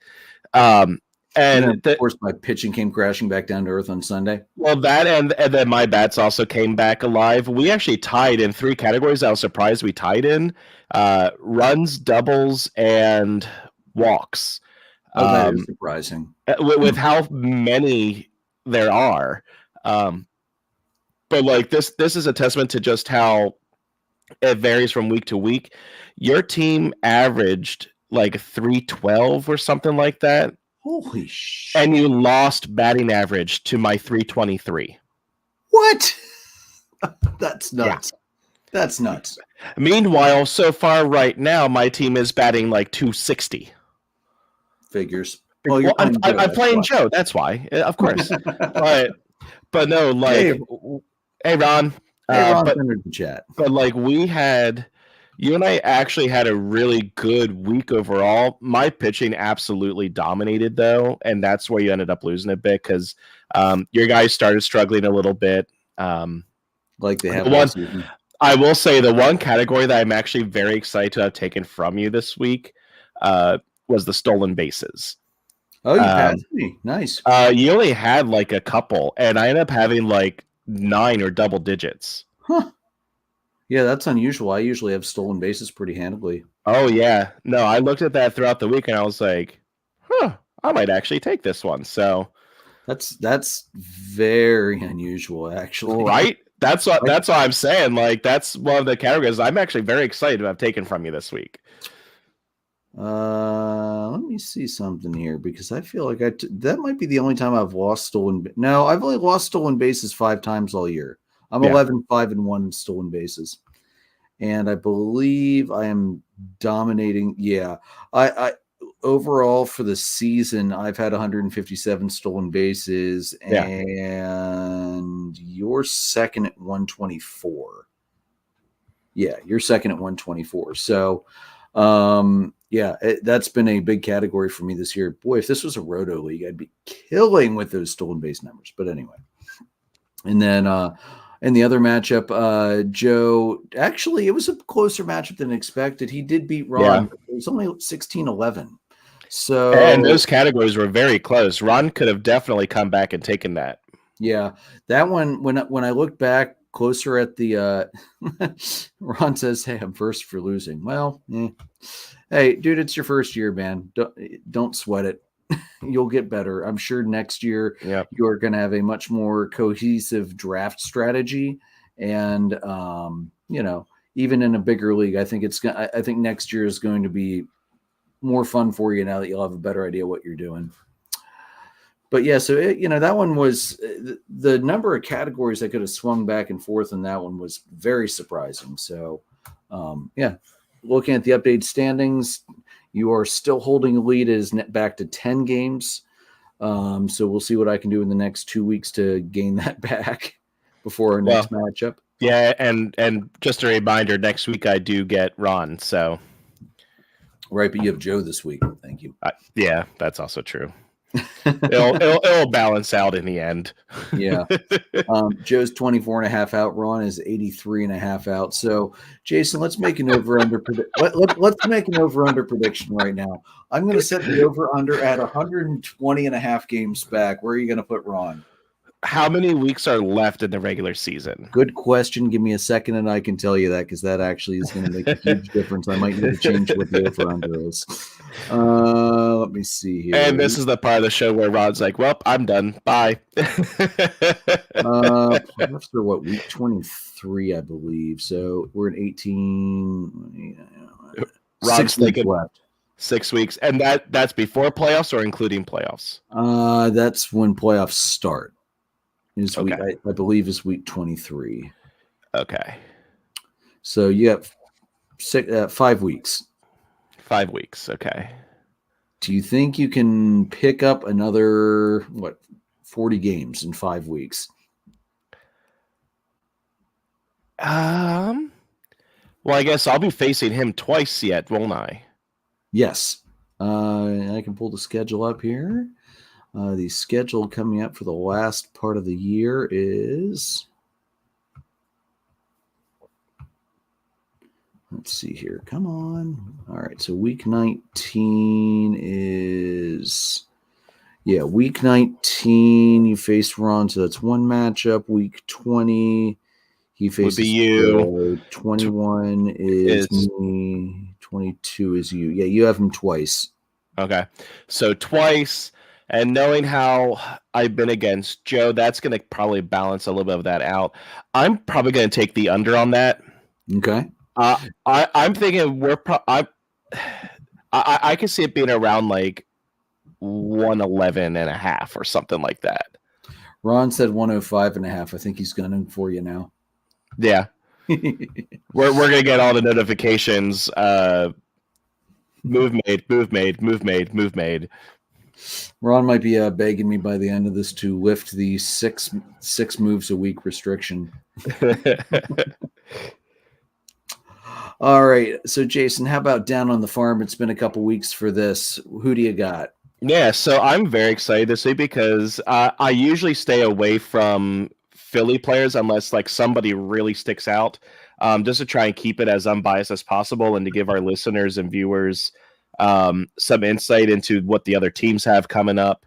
And of course, my pitching came crashing back down to earth on Sunday. Well, that and then my bats also came back alive. We actually tied in 3 categories. I was surprised we tied in runs, doubles, and walks. Oh, that is surprising. With how many there are. But like this is a testament to just how it varies from week to week. Your team averaged like 312 or something like that. Holy shit. And you lost batting average to my 323. What? That's nuts. Yeah. That's nuts. Meanwhile, so far right now, my team is batting like 260. Figures. Well, I'm playing Joe. That's why, of course. but no, like, hey Ron. Hey Ron, entered the chat. But like you and I actually had a really good week overall. My pitching absolutely dominated though, and that's where you ended up losing a bit because your guys started struggling a little bit. Like they have last season. I will say the one category that I'm actually very excited to have taken from you this week was the stolen bases. Oh, you passed me. Nice. You only had like a couple, and I ended up having like 9 or double digits. Huh. Yeah, that's unusual. I usually have stolen bases pretty handily. Oh, yeah. No, I looked at that throughout the week, and I was like, I might actually take this one. So that's very unusual, actually. Right? That's what I'm saying. Like, that's one of the categories I'm actually very excited to have taken from you this week. Let me see something here because I feel like that might be the only time I've lost stolen. No, I've only lost stolen bases 5 times all year. I'm 11-5-1 in stolen bases, and I believe I am dominating. Yeah, I overall for the season I've had 157 stolen bases, and you're second at 124. Yeah, you're second at 124. So. That's been a big category for me this year. Boy, if this was a roto league, I'd be killing with those stolen base numbers. But anyway, and then in the other matchup, Joe, actually, it was a closer matchup than expected. He did beat Ron. But it was only 16-11. So, and those categories were very close. Ron could have definitely come back and taken that. Yeah, that one. When I look back closer at the Ron says, "Hey, I'm first for losing." Well, hey, dude, it's your first year, man. Don't sweat it. You'll get better. I'm sure next year you're going to have a much more cohesive draft strategy, and even in a bigger league, I think I think next year is going to be more fun for you now that you'll have a better idea what you're doing. But yeah, so that one was the number of categories that could have swung back and forth, and that one was very surprising. So, looking at the updated standings, you are still holding a lead. It is back to 10 games. So we'll see what I can do in the next 2 weeks to gain that back before our next matchup. Yeah, and just a reminder, next week I do get Ron. So, right, but you have Joe this week. Thank you. Yeah, that's also true. It'll balance out in the end. Yeah. Joe's 24.5 out. Ron is 83.5 out. So Jason, let's make an over-under let's make an over-under prediction right now. I'm going to set the over-under at 120.5 games back. Where are you going to put Ron? How many weeks are left in the regular season? Good question. Give me a second and I can tell you that because that actually is going to make a huge difference. I might need to change what the over-under is. Let me see here. And this is the part of the show where Rod's like, well, I'm done. Bye. Playoffs are what, week 23, I believe. So we're in 18. Rod's 6 weeks left. 6 weeks. And that's before playoffs or including playoffs? That's when playoffs start. Week, I believe is week 23. Okay. So you have 5 weeks. 5 weeks. Okay. Do you think you can pick up another 40 games in 5 weeks? Well, I guess I'll be facing him twice yet, won't I? Yes. I can pull the schedule up here. The schedule coming up for the last part of the year is, let's see here. Come on. All right. So week 19 is, week 19, you face Ron. So that's one matchup. Week 20, he faces you. 21 is me. 22 is you. Yeah, you have him twice. Okay. So twice, and knowing how I've been against Joe, that's going to probably balance a little bit of that out. I'm probably going to take the under on that. Okay. I'm thinking I can see it being around like 111 and a half or something like that. Ron said 105.5. I think he's gunning for you now. Yeah. We're going to get all the notifications. Move made. Ron might be begging me by the end of this to lift the six moves a week restriction. All right. So, Jason, how about down on the farm? It's been a couple weeks for this. Who do you got? Yeah, so I'm very excited this week because I usually stay away from Philly players unless like somebody really sticks out, just to try and keep it as unbiased as possible and to give our listeners and viewers some insight into what the other teams have coming up.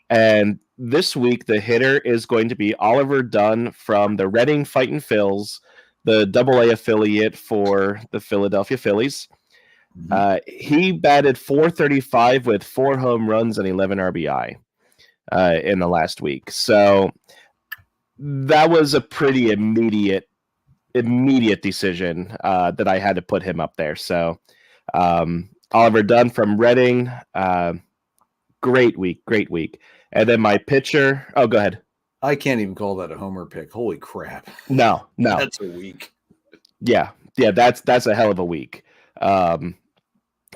And this week, the hitter is going to be Oliver Dunn from the Reading Fightin' Phils, the AA affiliate for the Philadelphia Phillies. He batted .435 with 4 home runs and 11 RBI in the last week. So that was a pretty immediate decision that I had to put him up there. So Oliver Dunn from Reading, great week. And then my pitcher. Oh, go ahead. I can't even call that a homer pick. Holy crap! No, that's a week. Yeah, that's a hell of a week.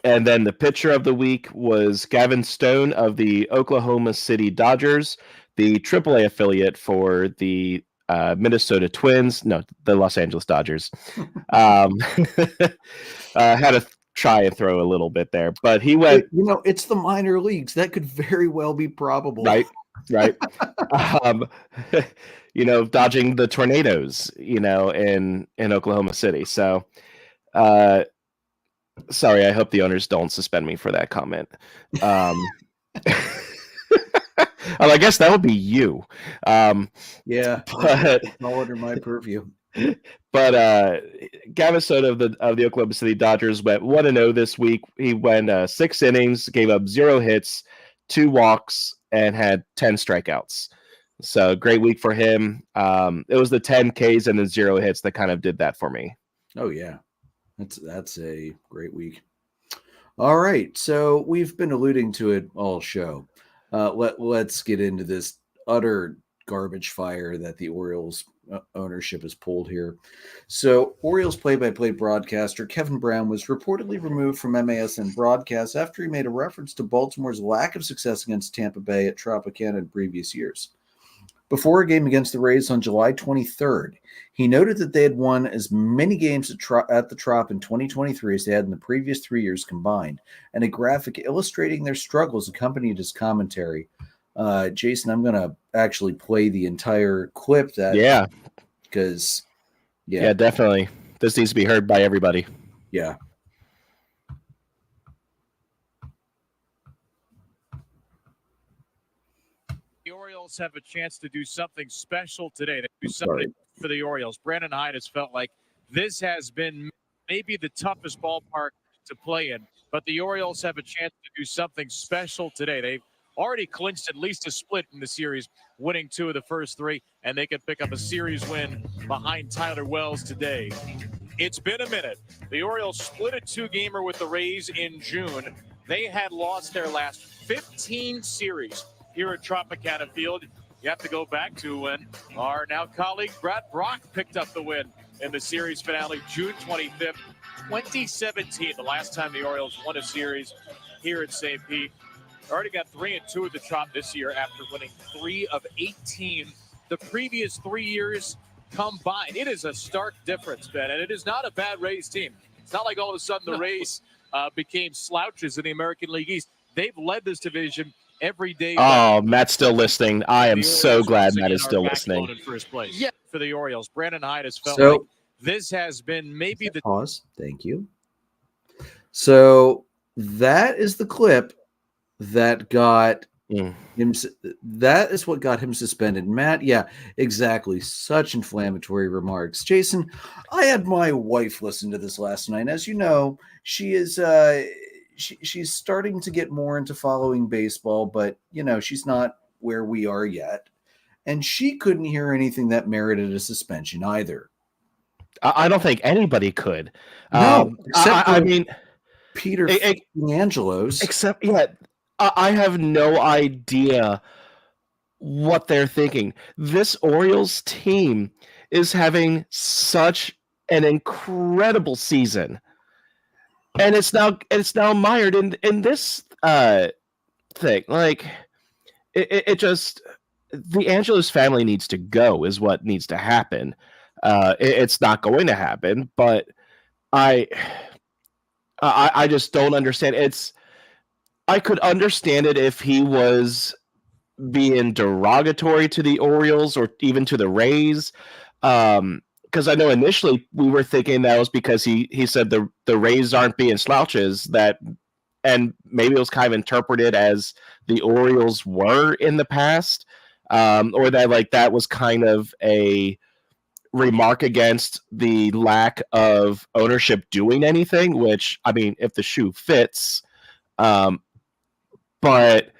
And then the pitcher of the week was Gavin Stone of the Oklahoma City Dodgers, the AAA affiliate for the Minnesota Twins. No, the Los Angeles Dodgers. Had to try and throw a little bit there, but he went. It's the minor leagues. That could very well be probable. Right. Dodging the tornadoes, in Oklahoma City. So, sorry, I hope the owners don't suspend me for that comment. Well, I guess that would be you. Yeah, but all under my purview. But Gavin Stone of the Oklahoma City Dodgers went 1-0 this week. He went 6 innings, gave up 0 hits, 2 walks, and had 10 strikeouts. So great week for him. It was the 10 Ks and the 0 hits that kind of did that for me. Oh yeah, that's a great week. All right, so we've been alluding to it all show. Let's get into this utter garbage fire that the Orioles ownership has pulled here. So Orioles play-by-play broadcaster Kevin Brown was reportedly removed from MASN broadcast after he made a reference to Baltimore's lack of success against Tampa Bay at Tropicana in previous years. Before a game against the Rays on July 23rd, he noted that they had won as many games at the Trop in 2023 as they had in the previous 3 years combined, and a graphic illustrating their struggles accompanied his commentary. Jason, I'm going to actually play the entire clip. Because definitely. This needs to be heard by everybody. Yeah. The Orioles have a chance to do something special today. They do something for the Orioles. Brandon Hyde has felt like this has been maybe the toughest ballpark to play in, but the Orioles have a chance to do something special today. They've already clinched at least a split in the series, winning 2 of the first 3, and they can pick up a series win behind Tyler Wells today. It's been a minute. The Orioles split a 2-gamer with the Rays in June. They had lost their last 15 series here at Tropicana Field. You have to go back to when our now colleague Brad Brock picked up the win in the series finale, June 25th, 2017, the last time the Orioles won a series here at St. Pete. Already got 3-2 at the Trop this year after winning 3 of 18 the previous 3 years combined. It is a stark difference, Ben, and it is not a bad Rays team. It's not like all of a sudden the Rays became slouches in the American League East. They've led this division every day. Oh, Matt's still listening. I am so glad Matt is still listening. In first place. Yeah, for the Orioles, Brandon Hyde has felt like this has been maybe the pause. Thank you. So that is the clip that got him. That is what got him suspended. Matt, yeah, exactly. Such inflammatory remarks. Jason, I had my wife listen to this last night. As you know, she is she's starting to get more into following baseball, but she's not where we are yet. And she couldn't hear anything that merited a suspension either. I don't think anybody could. No, except I mean, Peter Angelos. Except, I have no idea what they're thinking. This Orioles team is having such an incredible season, and it's now mired in this thing. Like it just, the Angelos family needs to go is what needs to happen. It's not going to happen, but I just don't understand. I could understand it if he was being derogatory to the Orioles or even to the Rays. Because I know initially we were thinking that was because he said the Rays aren't being slouches, and maybe it was kind of interpreted as the Orioles were in the past, or that like that was kind of a remark against the lack of ownership doing anything, which, I mean, if the shoe fits, but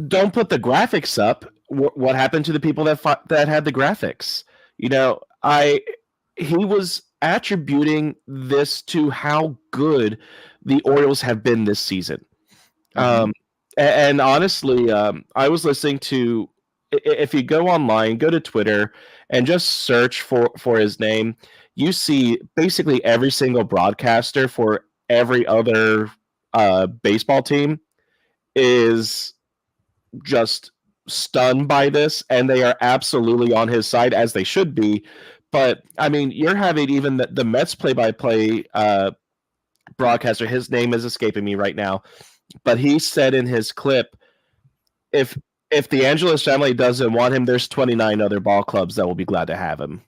don't put the graphics up. What happened to the people that had the graphics? He was attributing this to how good the Orioles have been this season. Mm-hmm. And honestly, I was listening to, if you go online, go to Twitter and just search for his name, you see basically every single broadcaster for every other baseball team is just stunned by this, and they are absolutely on his side, as they should be. But I mean, you're having even the Mets play-by-play broadcaster, his name is escaping me right now, but he said in his clip, if the Angelos family doesn't want him, there's 29 other ball clubs that will be glad to have him.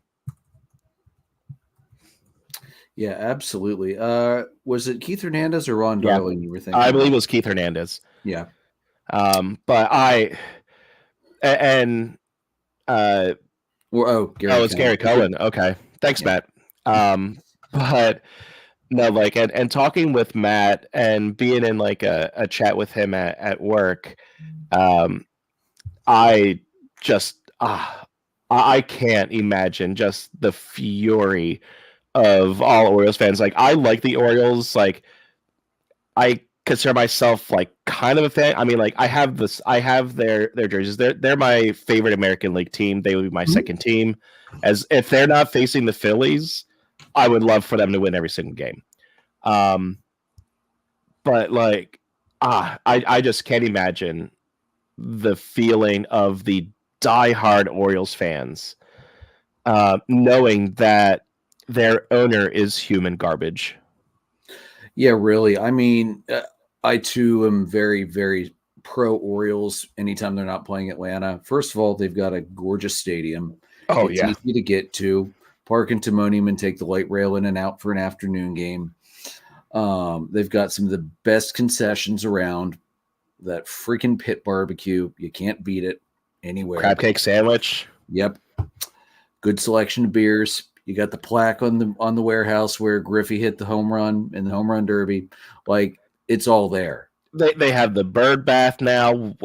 Yeah, absolutely. Was it Keith Hernandez or Ron Darling you were thinking? I believe it was Keith Hernandez. Yeah. But it's Gary Cohen. Okay. Thanks, yeah. Matt. But no, like, and talking with Matt and being in like a chat with him at work, I just, I can't imagine just the fury of all Orioles fans. Like, I like the Orioles. Like, I consider myself like kind of a fan. I mean, like, I have their jerseys. They're my favorite American League team. They would be my second team. As if they're not facing the Phillies, I would love for them to win every single game. But like, I just can't imagine the feeling of the diehard Orioles fans, knowing that their owner is human garbage. Yeah, really. I mean, I too am very, very pro Orioles anytime they're not playing Atlanta. First of all, they've got a gorgeous stadium. Oh, it's easy to get to. Park in Timonium and take the light rail in and out for an afternoon game. They've got some of the best concessions around. That freaking pit barbecue, you can't beat it anywhere. Crab cake sandwich. Yep. Good selection of beers. You got the plaque on the warehouse where Griffey hit the home run in the home run derby. Like, it's all there. They have the bird bath now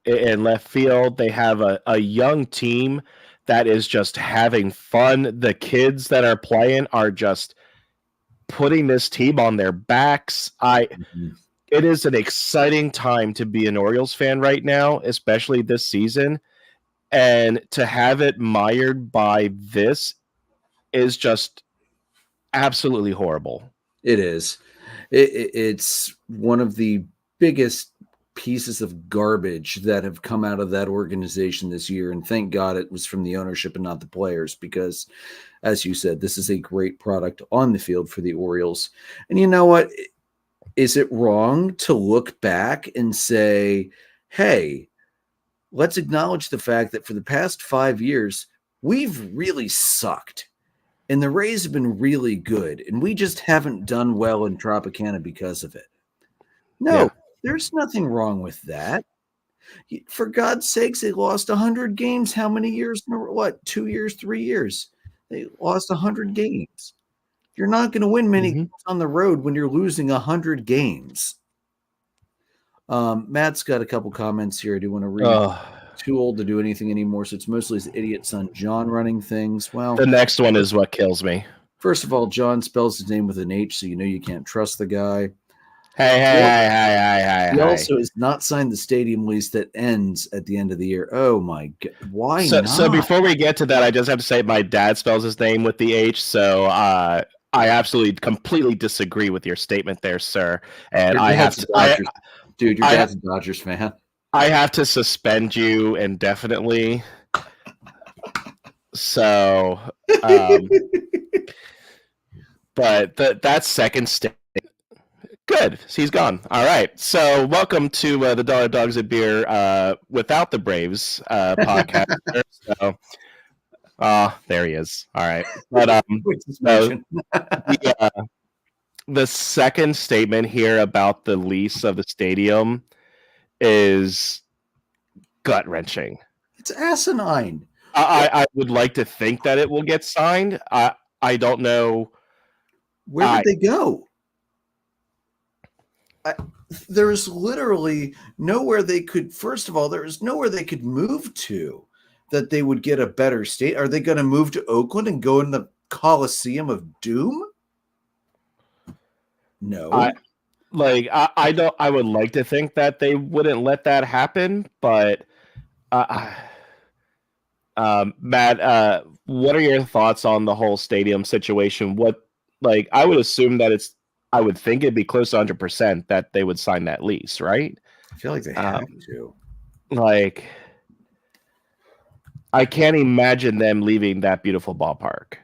in left field. They have a young team that is just having fun. The kids that are playing are just putting this team on their backs. It is an exciting time to be an Orioles fan right now, especially this season. And to have it mired by this is just absolutely horrible. It is. It's one of the biggest pieces of garbage that have come out of that organization this year. And thank God it was from the ownership and not the players, because, as you said, this is a great product on the field for the Orioles. And you know what? Is it wrong to look back and say, hey, let's acknowledge the fact that for the past 5 years, we've really sucked and the Rays have been really good and we just haven't done well in Tropicana because of it? No, There's nothing wrong with that. For God's sakes, they lost 100 games. How many years? What, 2 years, 3 years? They lost 100 games. You're not going to win many Mm-hmm. games on the road when you're losing 100 games. Matt's got a couple comments here I do want to read. Too old to do anything anymore, so it's mostly his idiot son John running things. Well, the next one is what kills me. First of all, John spells his name with an H, so you know you can't trust the guy. Hey. He also has not signed the stadium lease that ends at the end of the year. Oh my God. Why not? So before we get to that, I just have to say my dad spells his name with the H, so I absolutely completely disagree with your statement there, sir. And Your I have dad's to a Dodgers. Dude, your dad's a Dodgers fan. I have to suspend you indefinitely. So but that second statement, good. He's gone. All right. So welcome to the Dollar Dogs and Beer without the Braves podcast. So, there he is. All right. But the second statement here about the lease of the stadium is gut wrenching. It's asinine. I would like to think that it will get signed. I don't know. Where would they go? There's literally nowhere they could. First of all, there is nowhere they could move to that they would get a better state. Are they going to move to Oakland and go in the Coliseum of Doom? No. I don't. I would like to think that they wouldn't let that happen, but Matt, what are your thoughts on the whole stadium situation? I would assume that I would think it'd be close to 100% that they would sign that lease, right? I feel like they have to. I can't imagine them leaving that beautiful ballpark.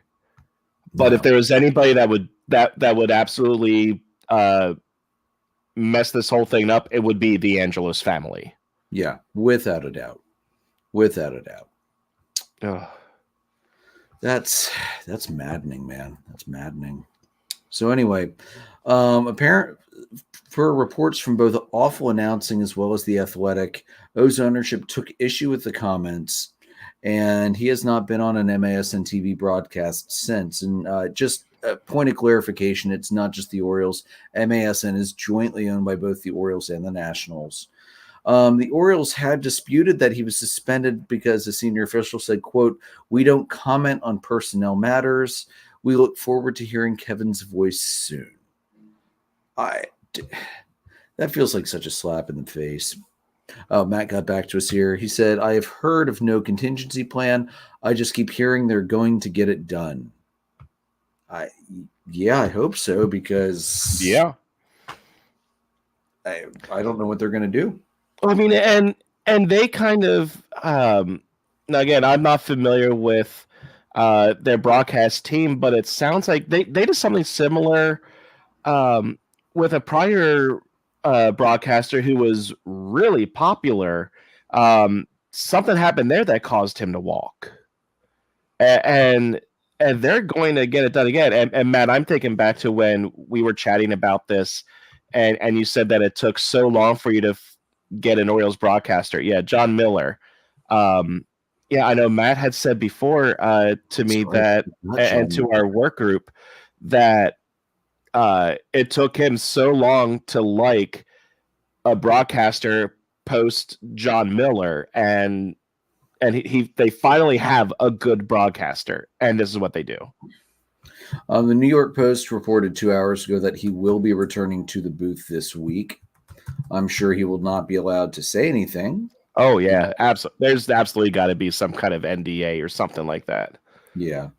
But if there was anybody that would absolutely mess this whole thing up, it would be the Angelos family. Yeah, without a doubt. Without a doubt. Ugh. That's maddening, man. That's maddening. So anyway, apparent for reports from both Awful Announcing as well as The Athletic, O's ownership took issue with the comments, and he has not been on an MASN TV broadcast since. And just a point of clarification, it's not just the Orioles. MASN is jointly owned by both the Orioles and the Nationals. The Orioles had disputed that he was suspended because a senior official said, quote, "We don't comment on personnel matters. We look forward to hearing Kevin's voice soon." That feels like such a slap in the face. Oh, Matt got back to us here. He said, "I have heard of no contingency plan. I just keep hearing they're going to get it done." I hope so, because I don't know what they're going to do. I mean, and they kind of again, I'm not familiar with their broadcast team, but it sounds like they did something similar with a prior broadcaster who was really popular. Something happened there that caused him to walk, and they're going to get it done again. And Matt, I'm thinking back to when we were chatting about this, and you said that it took so long for you to get an Orioles broadcaster. Yeah, John Miller. I know Matt had said before to me that, and to our work group, that it took him so long to like a broadcaster post John Miller, and they finally have a good broadcaster, and this is what they do. The New York Post reported 2 hours ago that he will be returning to the booth this week. I'm sure he will not be allowed to say anything. Oh, yeah, absolutely. There's absolutely got to be some kind of NDA or something like that. Yeah.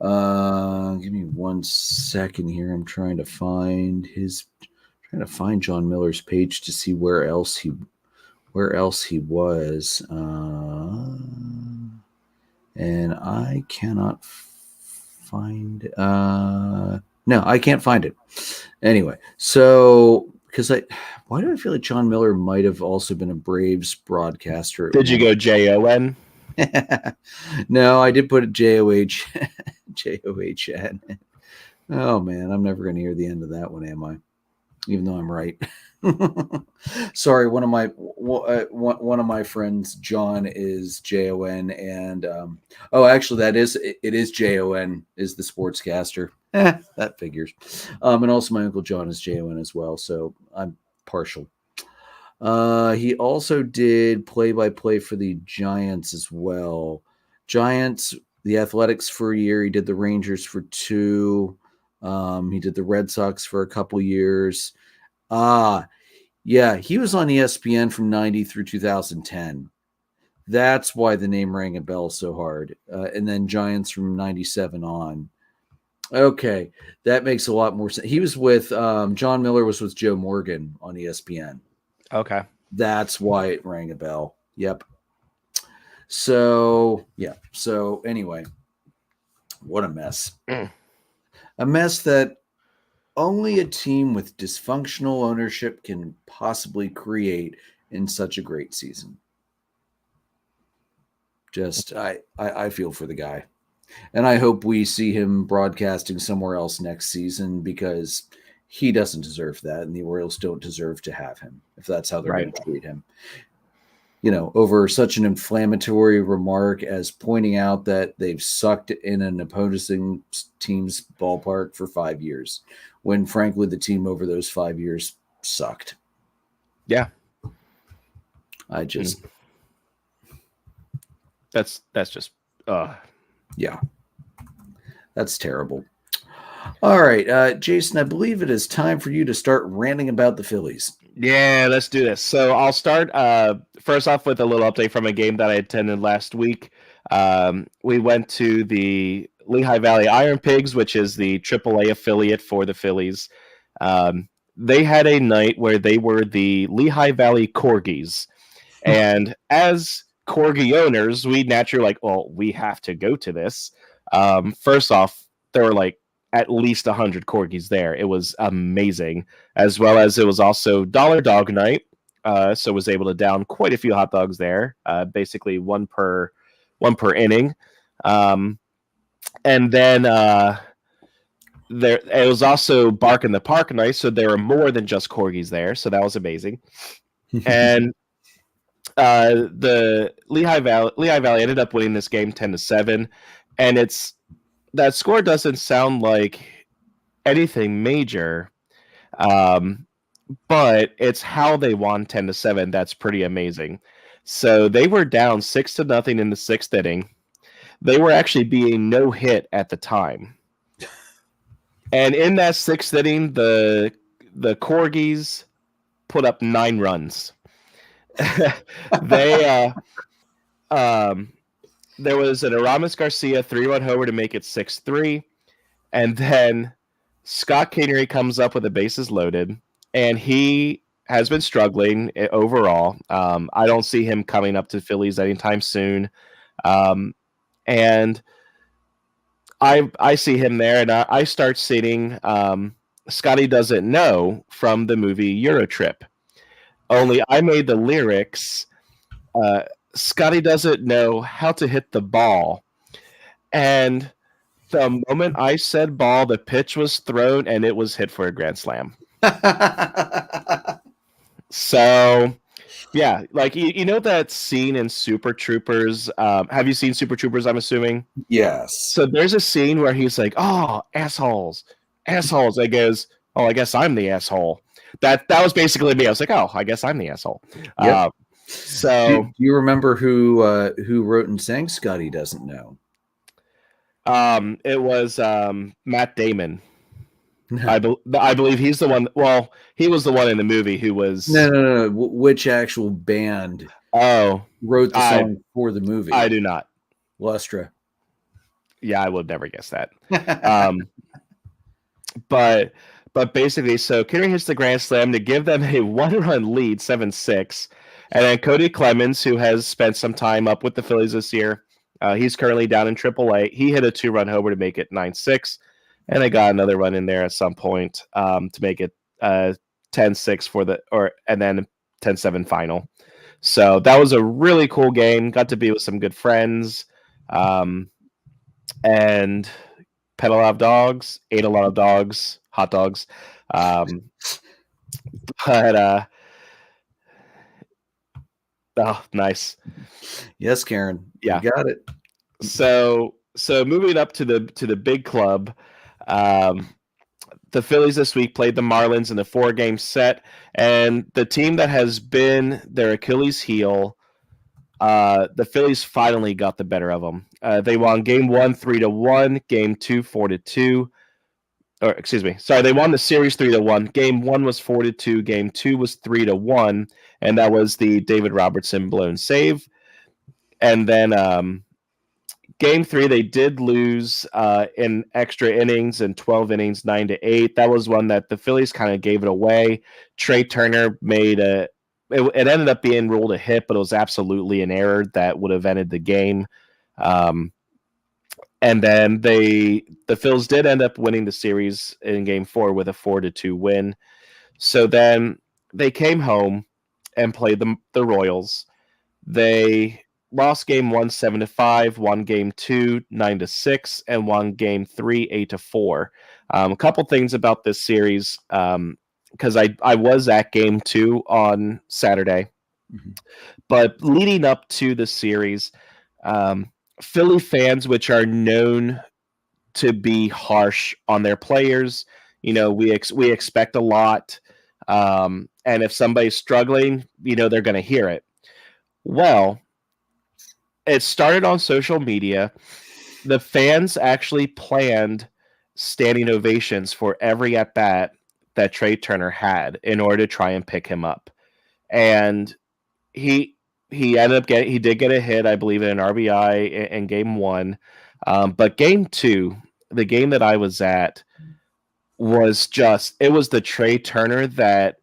Give me 1 second here. I'm trying to find John Miller's page to see where else he was. And I cannot find no, I can't find it. Anyway, so why do I feel like John Miller might have also been a Braves broadcaster? Did you go JON? No, I did put it JOHN. Oh man, I'm never going to hear the end of that one, am I? even though I'm right. Sorry, one of my friends, John, is Jon, and actually, it is Jon is the sportscaster. That figures. And also, my uncle John is Jon as well, so I'm partial. He also did play-by-play for the Giants as well. Giants, the Athletics for a year. He did the Rangers for 2. He did the Red Sox for a couple years. Yeah, he was on ESPN from 90 through 2010. That's why the name rang a bell so hard. And then Giants from 97 on. Okay, that makes a lot more sense. He was with John Miller was with Joe Morgan on ESPN. Okay. That's why it rang a bell. Yep. So, yeah. So, anyway, what a mess. A mess that only a team with dysfunctional ownership can possibly create in such a great season. Just, I feel for the guy. And I hope we see him broadcasting somewhere else next season because he doesn't deserve that. And the Orioles don't deserve to have him if that's how they're going to treat him. You know, over such an inflammatory remark as pointing out that they've sucked in an opposing team's ballpark for 5 years, when frankly the team over those 5 years sucked. Yeah. I just that's just yeah. That's terrible. All right, Jason, I believe it is time for you to start ranting about the Phillies. Yeah, let's do this. So I'll start first off with a little update from a game that I attended last week. We went to the Lehigh Valley Iron Pigs, which is the AAA affiliate for the Phillies. They had a night where they were the Lehigh Valley Corgis. And as Corgi owners, we naturally like, well, we have to go to this. First off, there were like at least 100 Corgis there. It was amazing, as well as it was also Dollar Dog Night. So was able to down quite a few hot dogs there, basically one per inning. And then there it was also Bark in the Park Night, so there were more than just Corgis there. So that was amazing. And the Lehigh Valley ended up winning this game 10-7, and that score doesn't sound like anything major, but it's how they won 10-7 that's pretty amazing. So they were down 6-0 in the 6th inning. They were actually being no hit at the time, and in that 6th inning, the Corgis put up 9 runs. They there was an Aramis Garcia 3-run homer to make it 6-3, and then Scott Kingery comes up with the bases loaded, and he has been struggling overall. I don't see him coming up to Phillies anytime soon, and I see him there, and I start singing Scotty Doesn't Know from the movie Eurotrip. Only I made the lyrics, Scotty doesn't know how to hit the ball. And the moment I said ball, the pitch was thrown and it was hit for a grand slam. So, yeah, like, you know that scene in Super Troopers? Have you seen Super Troopers, I'm assuming? Yes. So there's a scene where he's like, oh, assholes. I goes, oh, I guess I'm the asshole. That was basically me. I was like, oh, I guess I'm the asshole. Yep. So do you remember who wrote and sang Scotty Doesn't Know? It was Matt Damon. I believe he's the one. Well, he was the one in the movie who was no. Which actual band? Wrote the song for the movie? I do not. Lustra. Yeah, I would never guess that. But basically, so Kingery hits the grand slam to give them a 1-run lead, 7-6. And then Cody Clemens, who has spent some time up with the Phillies this year, he's currently down in AAA. He hit a 2-run homer to make it 9-6. And they got another run in there at some point to make it 10-6 and then 10-7 final. So that was a really cool game. Got to be with some good friends. And pet a lot of dogs, ate a lot of dogs, hot dogs. But oh, nice. Yes, Karen. Yeah. You got it. So moving up to the big club, the Phillies this week played the Marlins in the 4-game set, and the team that has been their Achilles heel, the Phillies finally got the better of them. They won Game 1 3-1, Game 2 4-2. Or excuse me, sorry, they won the series 3-1. Game 1 was 4-2, Game 2 was 3-1, and that was the David Robertson blown save. And then Game 3, they did lose in extra innings and 12 innings, 9-8. That was one that the Phillies kind of gave it away. Trey Turner made it ended up being ruled a hit, but it was absolutely an error that would have ended the game. And then the Phils did end up winning the series in Game 4 with a 4-2 win. So then they came home and played the Royals. They lost Game 1 7-5, won Game 2 9-6, and won Game 3 8-4. A couple things about this series, because I was at Game 2 on Saturday, but leading up to the series, Philly fans, which are known to be harsh on their players, we expect a lot, and if somebody's struggling, they're going to hear it. Well, it started on social media. The fans actually planned standing ovations for every at bat that Trey Turner had in order to try and pick him up, and he did get a hit, I believe, in an RBI in Game 1, but Game 2, the game that I was at, was the Trey Turner that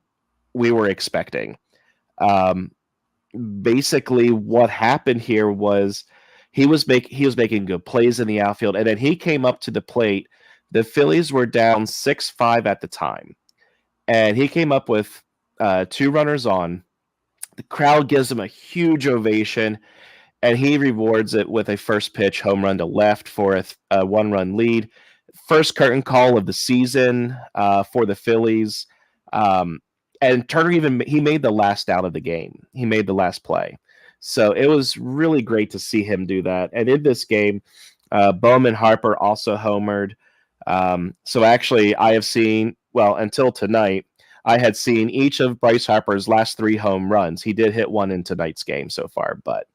we were expecting. Basically, what happened here was he was making good plays in the outfield, and then he came up to the plate. The Phillies were down 6-5 at the time, and he came up with 2 runners on. The crowd gives him a huge ovation, and he rewards it with a first pitch home run to left for a 1-run lead. First curtain call of the season for the Phillies. And Turner he made the last out of the game. He made the last play. So it was really great to see him do that. And in this game, Bowman Harper also homered. So actually, I have seen, until tonight, I had seen each of Bryce Harper's last 3 home runs. He did hit one in tonight's game so far, but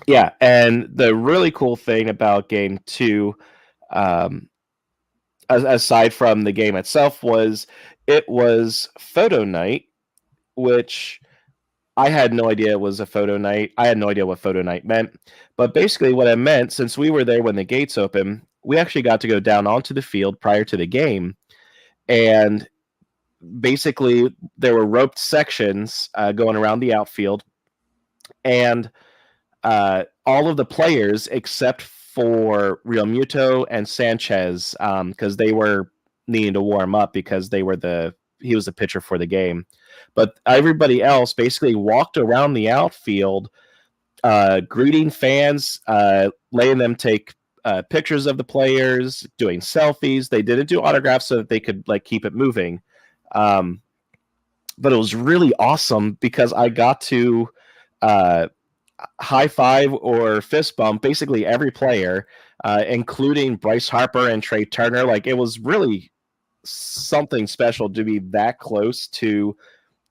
yeah. And the really cool thing about Game 2, aside from the game itself, was it was photo night, which I had no idea it was a photo night. I had no idea what photo night meant, but basically what it meant, since we were there when the gates opened, we actually got to go down onto the field prior to the game. And basically, there were roped sections going around the outfield, and all of the players except for Real Muto and Sanchez, because they were needing to warm up because he was the pitcher for the game. But everybody else basically walked around the outfield, greeting fans, letting them take pictures of the players, doing selfies. They didn't do autographs so that they could keep it moving. But it was really awesome because I got to high five or fist bump basically every player, including Bryce Harper and Trey Turner. It was really something special to be that close to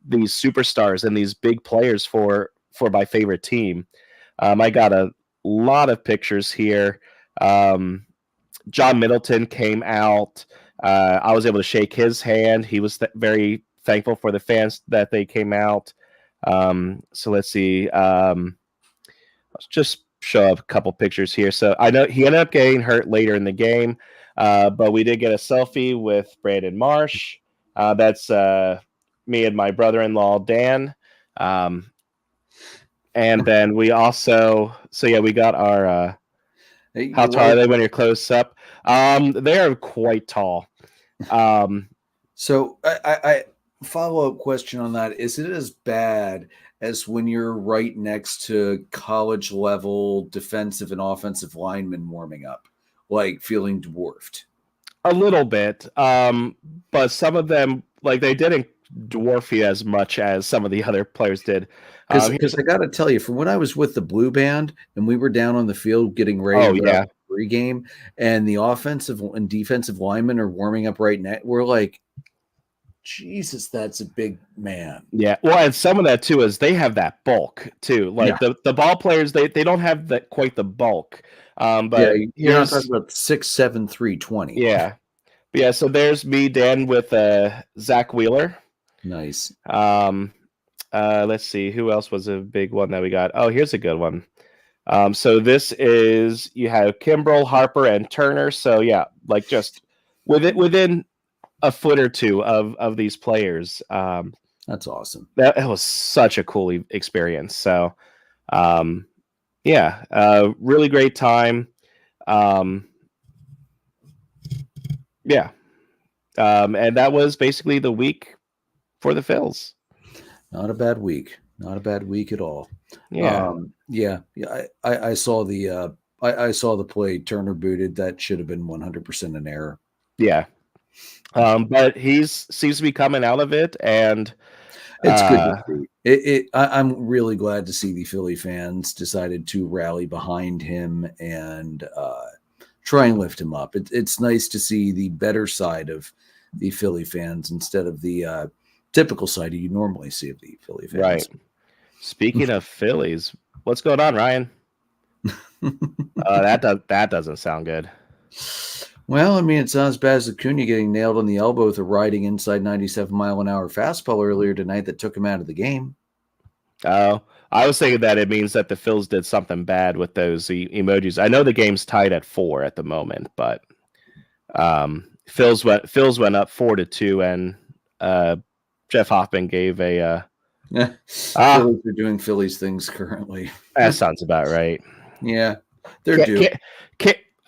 these superstars and these big players for my favorite team. I got a lot of pictures here. John Middleton came out. I was able to shake his hand. He was very thankful for the fans that they came out. So let's see. Let's just show up a couple pictures here. So I know he ended up getting hurt later in the game, but we did get a selfie with Brandon Marsh. That's me and my brother-in-law, Dan. And then we also, we got our, how tall are they when you're close up? They are quite tall. So I follow-up question on that. Is it as bad as when you're right next to college level defensive and offensive linemen warming up, feeling dwarfed? A little bit, but some of them like they didn't dwarf you as much as some of the other players did. Because I got to tell you, from when I was with the Blue Band and we were down on the field getting ready to pregame, and the offensive and defensive linemen are warming up right now, we're like, Jesus, that's a big man. Yeah. Well, and some of that too is they have that bulk too. Like the ball players, they don't have that quite the bulk. But you're not talking about 6'7", 320. Yeah. But yeah. So there's me, Dan, with Zach Wheeler. Nice. Let's see, who else was a big one that we got? Oh, here's a good one. So this is, you have Kimbrel, Harper, and Turner. So yeah, like just within a foot or two of these players. That's awesome. That was such a cool experience. So really great time. And that was basically the week for the Phils. Not a bad week. Not a bad week at all. Yeah. I saw the I saw the play Turner booted. That should have been 100% an error. Yeah. But seems to be coming out of it, and it's good to see. I'm really glad to see the Philly fans decided to rally behind him and try and lift him up. It's nice to see the better side of the Philly fans instead of the typical side you normally see of the Philly fans. Right. Speaking of Phillies, what's going on, Ryan? That doesn't sound good. Well, I mean, it's not as bad as Acuna getting nailed on the elbow with a riding inside 97-mile-an-hour fastball earlier tonight that took him out of the game. Oh, I was thinking that it means that the Phils did something bad with those emojis. I know the game's tied at 4 at the moment, but Phils went up 4-2, and Jeff Hoffman gave a Phillies are doing Phillies things currently. That sounds about right. Yeah, they're due.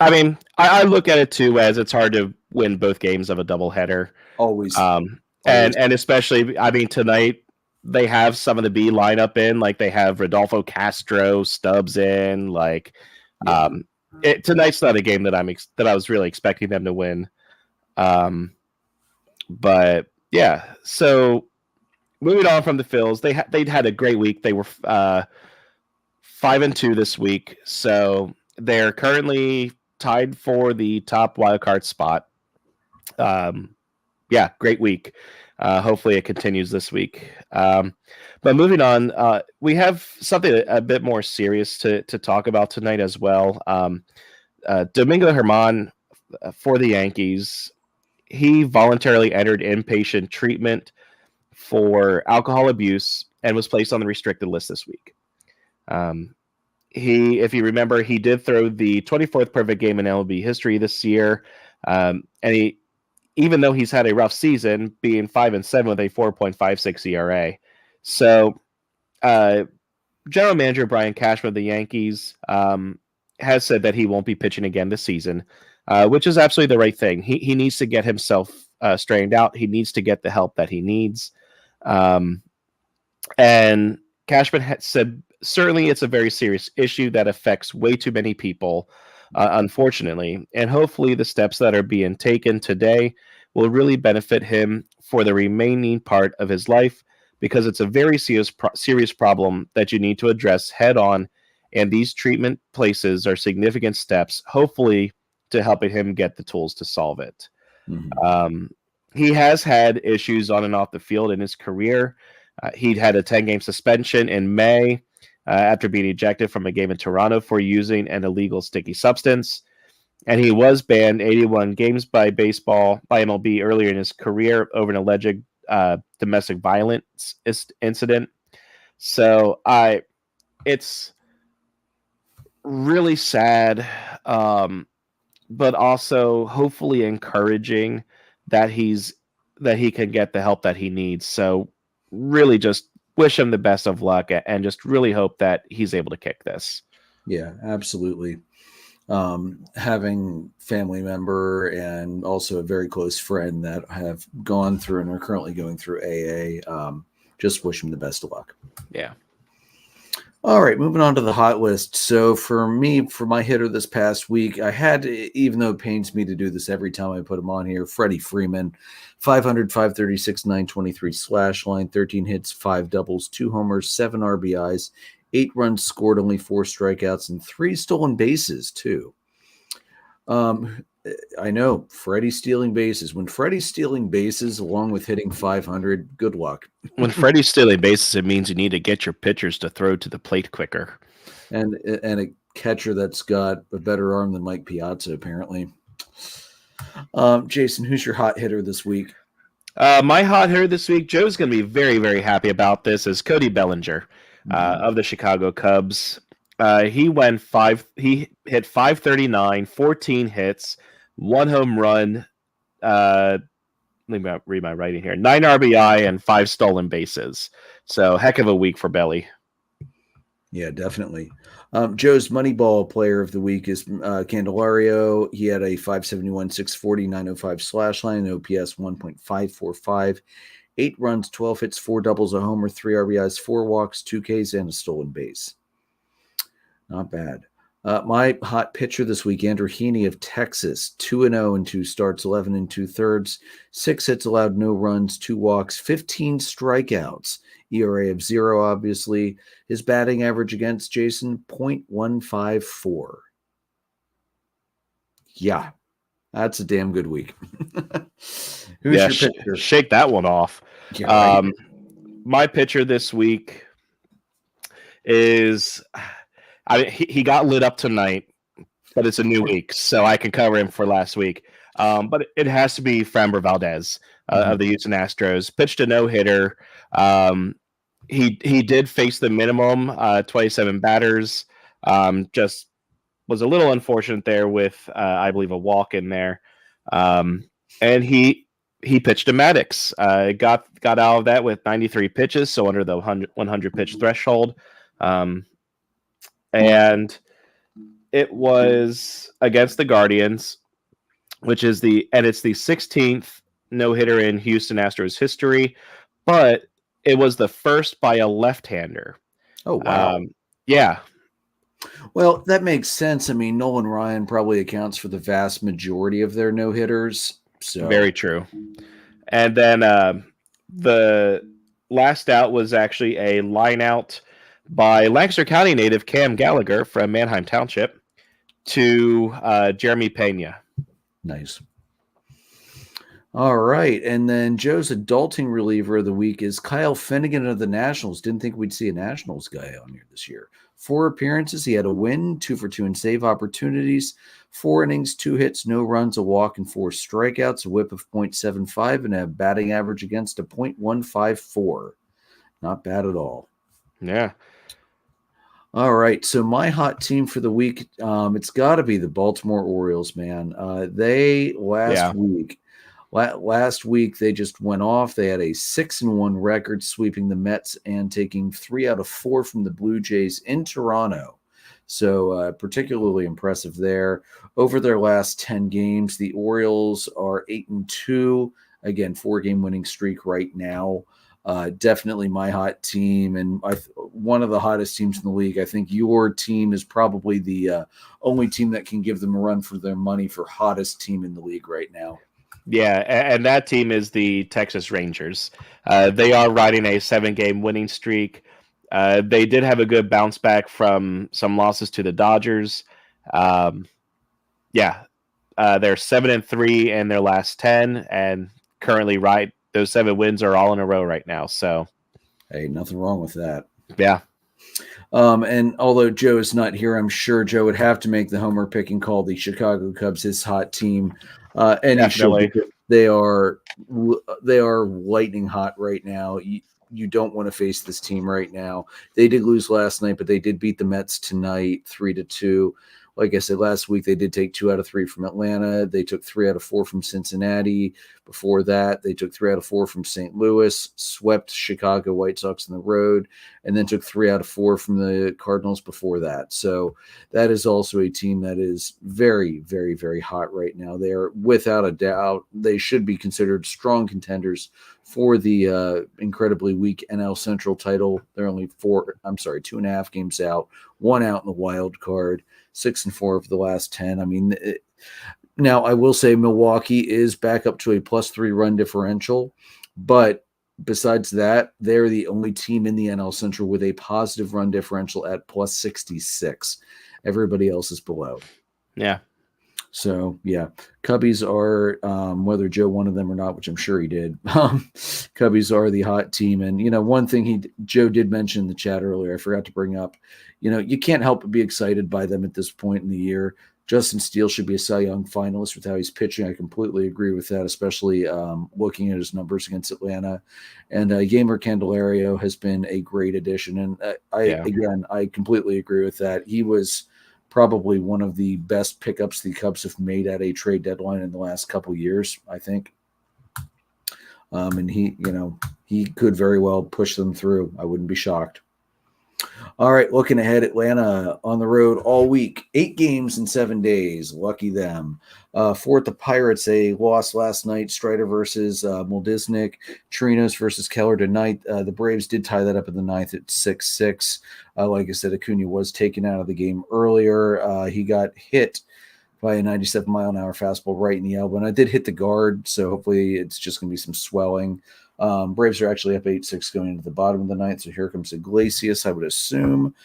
I mean, I look at it too as it's hard to win both games of a doubleheader. Always. And especially, I mean, tonight they have some of the B lineup in, like they have Rodolfo Castro, Stubbs in. Like, tonight's not a game that I was really expecting them to win. But yeah, so moving on from the Phils, they'd had a great week. They were 5-2 this week, so they're currently tied for the top wildcard spot. Great week. Hopefully it continues this week. But moving on, we have something a bit more serious to talk about tonight as well. Domingo German for the Yankees, he voluntarily entered inpatient treatment for alcohol abuse and was placed on the restricted list this week. If you remember, he did throw the 24th perfect game in MLB history this year. And even though he's had a rough season, being 5-7 with a 4.56 ERA. So, General Manager Brian Cashman of the Yankees has said that he won't be pitching again this season, which is absolutely the right thing. He needs to get himself straightened out. He needs to get the help that he needs. And Cashman said, certainly it's a very serious issue that affects way too many people, unfortunately. And hopefully the steps that are being taken today will really benefit him for the remaining part of his life, because it's a very serious problem that you need to address head on. And these treatment places are significant steps, hopefully, to helping him get the tools to solve it. Mm-hmm. He has had issues on and off the field in his career. He'd had a 10-game suspension in May after being ejected from a game in Toronto for using an illegal sticky substance. And he was banned 81 games by MLB earlier in his career over an alleged domestic violence incident. So it's really sad, but also hopefully encouraging that he can get the help that he needs. So really just wish him the best of luck and just really hope that he's able to kick this. Yeah, absolutely. Having family member and also a very close friend that have gone through and are currently going through AA, just wish him the best of luck. Yeah. All right, moving on to the hot list. So for me, for my hitter this past week, I had, even though it pains me to do this every time I put him on here, Freddie Freeman, 500, 536, 923 slash line, 13 hits, 5 doubles, 2 homers, 7 RBIs, 8 runs scored, only 4 strikeouts, and 3 stolen bases, too. I know, Freddie stealing bases. When Freddie's stealing bases along with hitting 500, good luck. When Freddie's stealing bases, it means you need to get your pitchers to throw to the plate quicker. And a catcher that's got a better arm than Mike Piazza, apparently. Jason, who's your hot hitter this week? My hot hitter this week, Joe's going to be very, very happy about this, is Cody Bellinger of the Chicago Cubs. He hit 539, 14 hits, 1 home run. Let me read my writing here. 9 RBI and 5 stolen bases. So heck of a week for Belly. Yeah, definitely. Joe's Moneyball player of the week is Candelario. He had a 571, 640, 905 slash line, OPS 1.545, 8 runs, 12 hits, 4 doubles, a homer, 3 RBIs, 4 walks, 2 Ks, and a stolen base. Not bad. My hot pitcher this week, Andrew Heaney of Texas, 2-0 in 2 starts, 11 and 2/3, 6 hits allowed, no runs, 2 walks, 15 strikeouts, ERA of 0, obviously. His batting average against Jason, .154. Yeah, that's a damn good week. Who's your pitcher? Shake that one off. Yeah, right. My pitcher this week is... he got lit up tonight, but it's a new week, so I can cover him for last week. But it has to be Framber Valdez of the Houston Astros. Pitched a no-hitter. He did face the minimum, 27 batters. Just was a little unfortunate there with, I believe, a walk in there. And he pitched to Maddox. Got out of that with 93 pitches, so under the 100 pitch threshold. And it was against the Guardians, which is it's the 16th no-hitter in Houston Astros history, but it was the first by a left-hander. Oh, wow. Yeah. Well, that makes sense. I mean, Nolan Ryan probably accounts for the vast majority of their no-hitters. So. Very true. And then the last out was actually a line-out by Lancaster County native Cam Gallagher from Manheim Township to Jeremy Pena. Nice. All right. And then Joe's adulting reliever of the week is Kyle Finnegan of the Nationals. Didn't think we'd see a Nationals guy on here this year. 4 appearances. He had a win, 2 for 2 in save opportunities, 4 innings, 2 hits, no runs, a walk, and 4 strikeouts, a whip of .75, and a batting average against a .154. Not bad at all. Yeah. All right, so my hot team for the week, it's got to be the Baltimore Orioles, man. They last week they just went off. They had a 6-1 record, sweeping the Mets and taking 3 out of 4 from the Blue Jays in Toronto. So particularly impressive there. Over their last 10 games, the Orioles are 8-2. Again, 4-game winning streak right now. Definitely my hot team, and one of the hottest teams in the league. I think your team is probably the only team that can give them a run for their money for hottest team in the league right now. Yeah, and that team is the Texas Rangers. They are riding a 7-game winning streak. They did have a good bounce back from some losses to the Dodgers. They're 7-3 in their last 10, and currently those 7 wins are all in a row right now. So, hey, nothing wrong with that. Yeah. And although Joe is not here, I'm sure Joe would have to make the homer picking call. The Chicago Cubs, his hot team, and they are lightning hot right now. You don't want to face this team right now. They did lose last night, but they did beat the Mets tonight 3-2. Like I said, last week they did take 2 out of 3 from Atlanta. They took 3 out of 4 from Cincinnati. Before that, they took 3 out of 4 from St. Louis, swept Chicago White Sox on the road, and then took 3 out of 4 from the Cardinals before that. So that is also a team that is very, very, very hot right now. They are, without a doubt, they should be considered strong contenders for the incredibly weak NL Central title. They're only 2.5 games out, 1 out in the wild card, 6-4 of the last 10. I mean, now I will say Milwaukee is back up to a +3 run differential, but besides that, they're the only team in the NL Central with a positive run differential at +66. Everybody else is below. Yeah. So, yeah, Cubbies are, whether Joe wanted them or not, which I'm sure he did, Cubbies are the hot team. And, one thing Joe did mention in the chat earlier, I forgot to bring up, you can't help but be excited by them at this point in the year. Justin Steele should be a Cy Young finalist with how he's pitching. I completely agree with that, especially looking at his numbers against Atlanta. And Yeimer Candelario has been a great addition. And I completely agree with that. He was probably one of the best pickups the Cubs have made at a trade deadline in the last couple years, I think. And he could very well push them through. I wouldn't be shocked. All right, looking ahead, Atlanta on the road all week, 8 games in 7 days. Lucky them. For the Pirates, a loss last night. Strider versus Moldisnik. Trinos versus Keller tonight. The Braves did tie that up in the 9th at 6-6. Like I said, Acuna was taken out of the game earlier. He got hit by a 97-mile-an-hour fastball right in the elbow, and I did hit the guard, so hopefully it's just going to be some swelling. Braves are actually up 8-6 going into the bottom of the 9th, so here comes Iglesias, I would assume.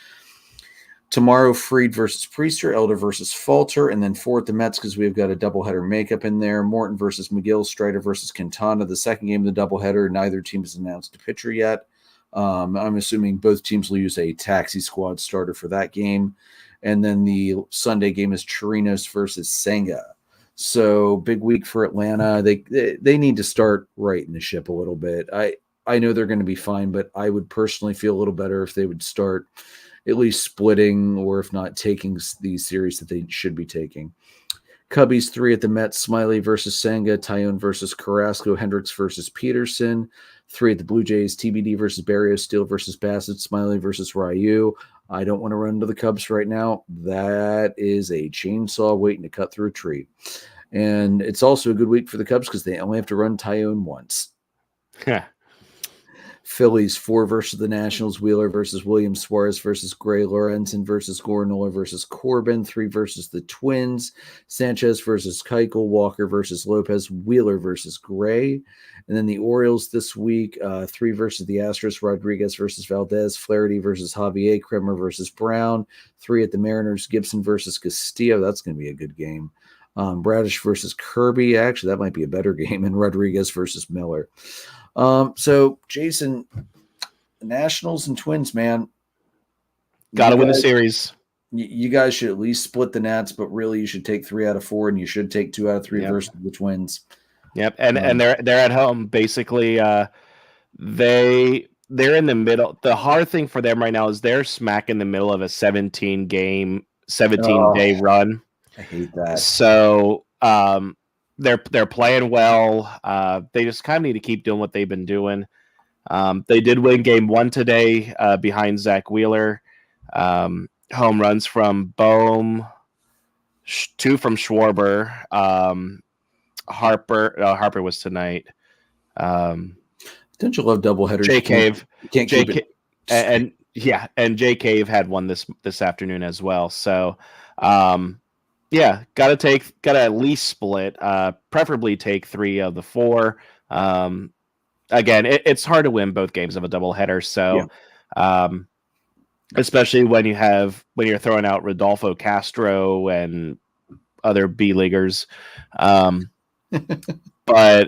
Tomorrow, Fried versus Priester, Elder versus Falter, and then for the Mets, because we've got a doubleheader makeup in there, Morton versus McGill, Strider versus Quintana. The second game of the doubleheader, neither team has announced a pitcher yet. I'm assuming both teams will use a taxi squad starter for that game. And then the Sunday game is Chirinos versus Senga. So big week for Atlanta. They need to start righting the ship a little bit. I know they're going to be fine, but I would personally feel a little better if they would start at least splitting, or if not taking these series that they should be taking. Cubbies 3 at the Mets, Smiley versus Senga, Tyone versus Carrasco, Hendricks versus Peterson. 3 at the Blue Jays, TBD versus Barrios, Steele versus Bassett, Smiley versus Ryu. I don't want to run into the Cubs right now. That is a chainsaw waiting to cut through a tree. And it's also a good week for the Cubs because they only have to run Tyone once. Phillies 4 versus the Nationals, Wheeler versus Williams, Suarez versus Gray, Lorenzen versus Gornola versus Corbin, 3 versus the Twins, Sanchez versus Keuchel, Walker versus Lopez, Wheeler versus Gray. And then the Orioles this week, 3 versus the Astros, Rodriguez versus Valdez, Flaherty versus Javier, Kremer versus Brown, 3 at the Mariners, Gibson versus Castillo. That's going to be a good game. Bradish versus Kirby. Actually, that might be a better game. And Rodriguez versus Miller. So, Jason, the Nationals and Twins, man. Got to win the series. You guys should at least split the Nats, but really you should take 3 out of 4, and you should take 2 out of 3 versus the Twins. Yep, and they're at home. Basically, they're in the middle. The hard thing for them right now is they're smack in the middle of a 17-day run. I hate that. So they're playing well. They just kind of need to keep doing what they've been doing. They did win game 1 today behind Zach Wheeler. Home runs from Bohm, 2 from Schwarber. Harper was tonight. Don't you love doubleheaders? Jay Cave. Can't keep it. And Jay Cave had one this afternoon as well. So gotta at least split, preferably take 3 of the 4. Again, it's hard to win both games of a doubleheader. So, especially when you're throwing out Rodolfo Castro and other B leaguers. But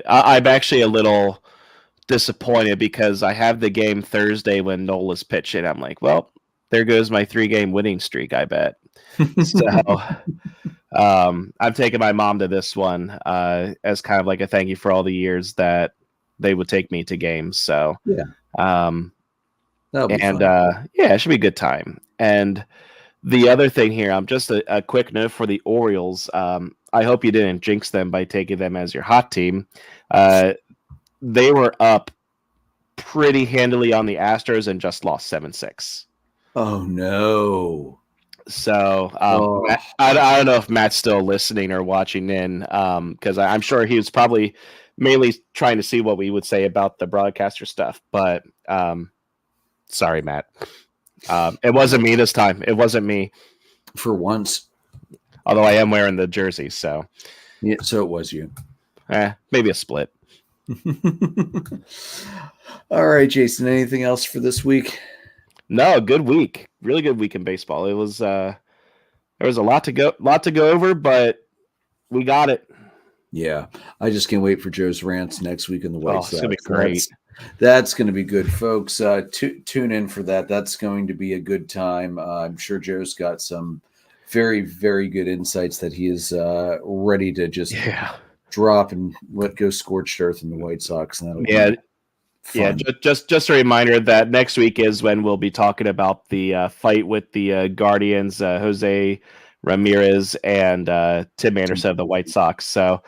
I'm actually a little disappointed because I have the game Thursday when Nola's pitching. I'm like, well, there goes my 3-game winning streak, I bet. So I'm taking my mom to this one as kind of like a thank you for all the years that they would take me to games. So it should be a good time. And The other thing here, just a quick note for the Orioles. I hope you didn't jinx them by taking them as your hot team. They were up pretty handily on the Astros and just lost 7-6. Oh no! So Matt, I don't know if Matt's still listening or watching in, because I'm sure he was probably mainly trying to see what we would say about the broadcaster stuff. But sorry, Matt. It wasn't me this time. It wasn't me. For once. Although I am wearing the jersey, so. Yeah, so it was you. Maybe a split. All right, Jason, anything else for this week? No, good week. Really good week in baseball. It was there was a lot to go over, but we got it. Yeah. I just can't wait for Joe's rants next week in the White Sox. It's gonna be great. That's going to be good, folks. Tune in for that. That's going to be a good time. I'm sure Joe's got some very, very good insights that he is ready to just drop and let go scorched earth in the White Sox. And just a reminder that next week is when we'll be talking about the fight with the Guardians, Jose Ramirez and Tim Anderson of the White Sox. So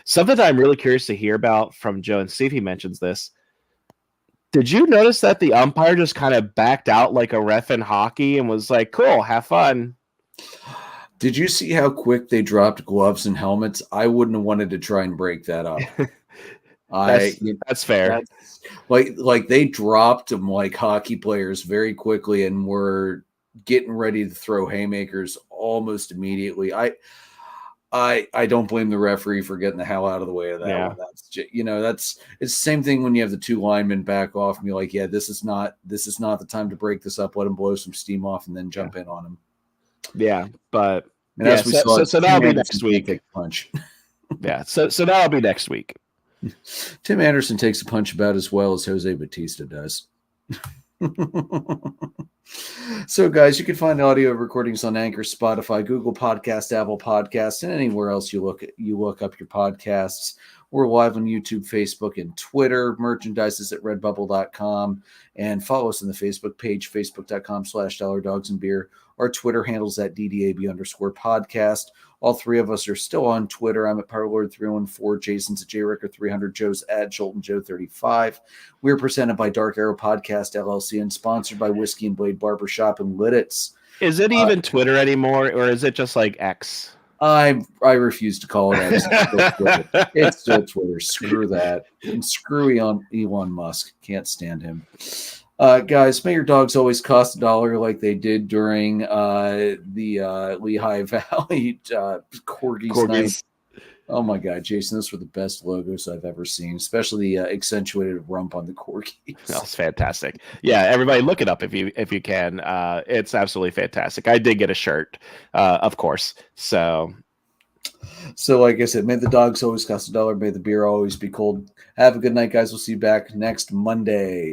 something that I'm really curious to hear about from Joe, and see if he mentions this. Did you notice that the umpire just kind of backed out like a ref in hockey and was like, cool, have fun? Did you see how quick they dropped gloves and helmets? I wouldn't have wanted to try and break that up. That's fair. Like they dropped them like hockey players very quickly and were getting ready to throw haymakers almost immediately. I don't blame the referee for getting the hell out of the way of that one. That's just, it's the same thing when you have the two linemen back off and be like, yeah, this is not the time to break this up. Let him blow some steam off and then jump in on him. Yeah, but as we saw, so that'll be next week. Take a punch. Yeah, so that'll be next week. Tim Anderson takes a punch about as well as Jose Bautista does. So, guys, you can find audio recordings on Anchor, Spotify, Google Podcast, Apple Podcasts, and anywhere else you look up your podcasts. We're live on YouTube, Facebook, and Twitter. Merchandise is at redbubble.com. And follow us on the Facebook page, facebook.com/dollardogsandbeer. Our Twitter handles at DDAB_podcast. All three of us are still on Twitter. I'm at PowerLord314. Jason's at JRicker300. Joe's at JoltonJoe35. We're presented by Dark Arrow Podcast, LLC, and sponsored by Whiskey and Blade Barbershop in Lidditz. Is it even Twitter anymore, or is it just like X? I refuse to call it X. It's still Twitter. Screw that. And screw Elon Musk. Can't stand him. Guys, may your dogs always cost $1 like they did during the Lehigh Valley Corgis night. Oh my God, Jason, those were the best logos I've ever seen, especially the accentuated rump on the Corgis. That's fantastic. Yeah, everybody look it up if you can. It's absolutely fantastic. I did get a shirt, of course. So like I said, may the dogs always cost $1. May the beer always be cold. Have a good night, guys. We'll see you back next Monday.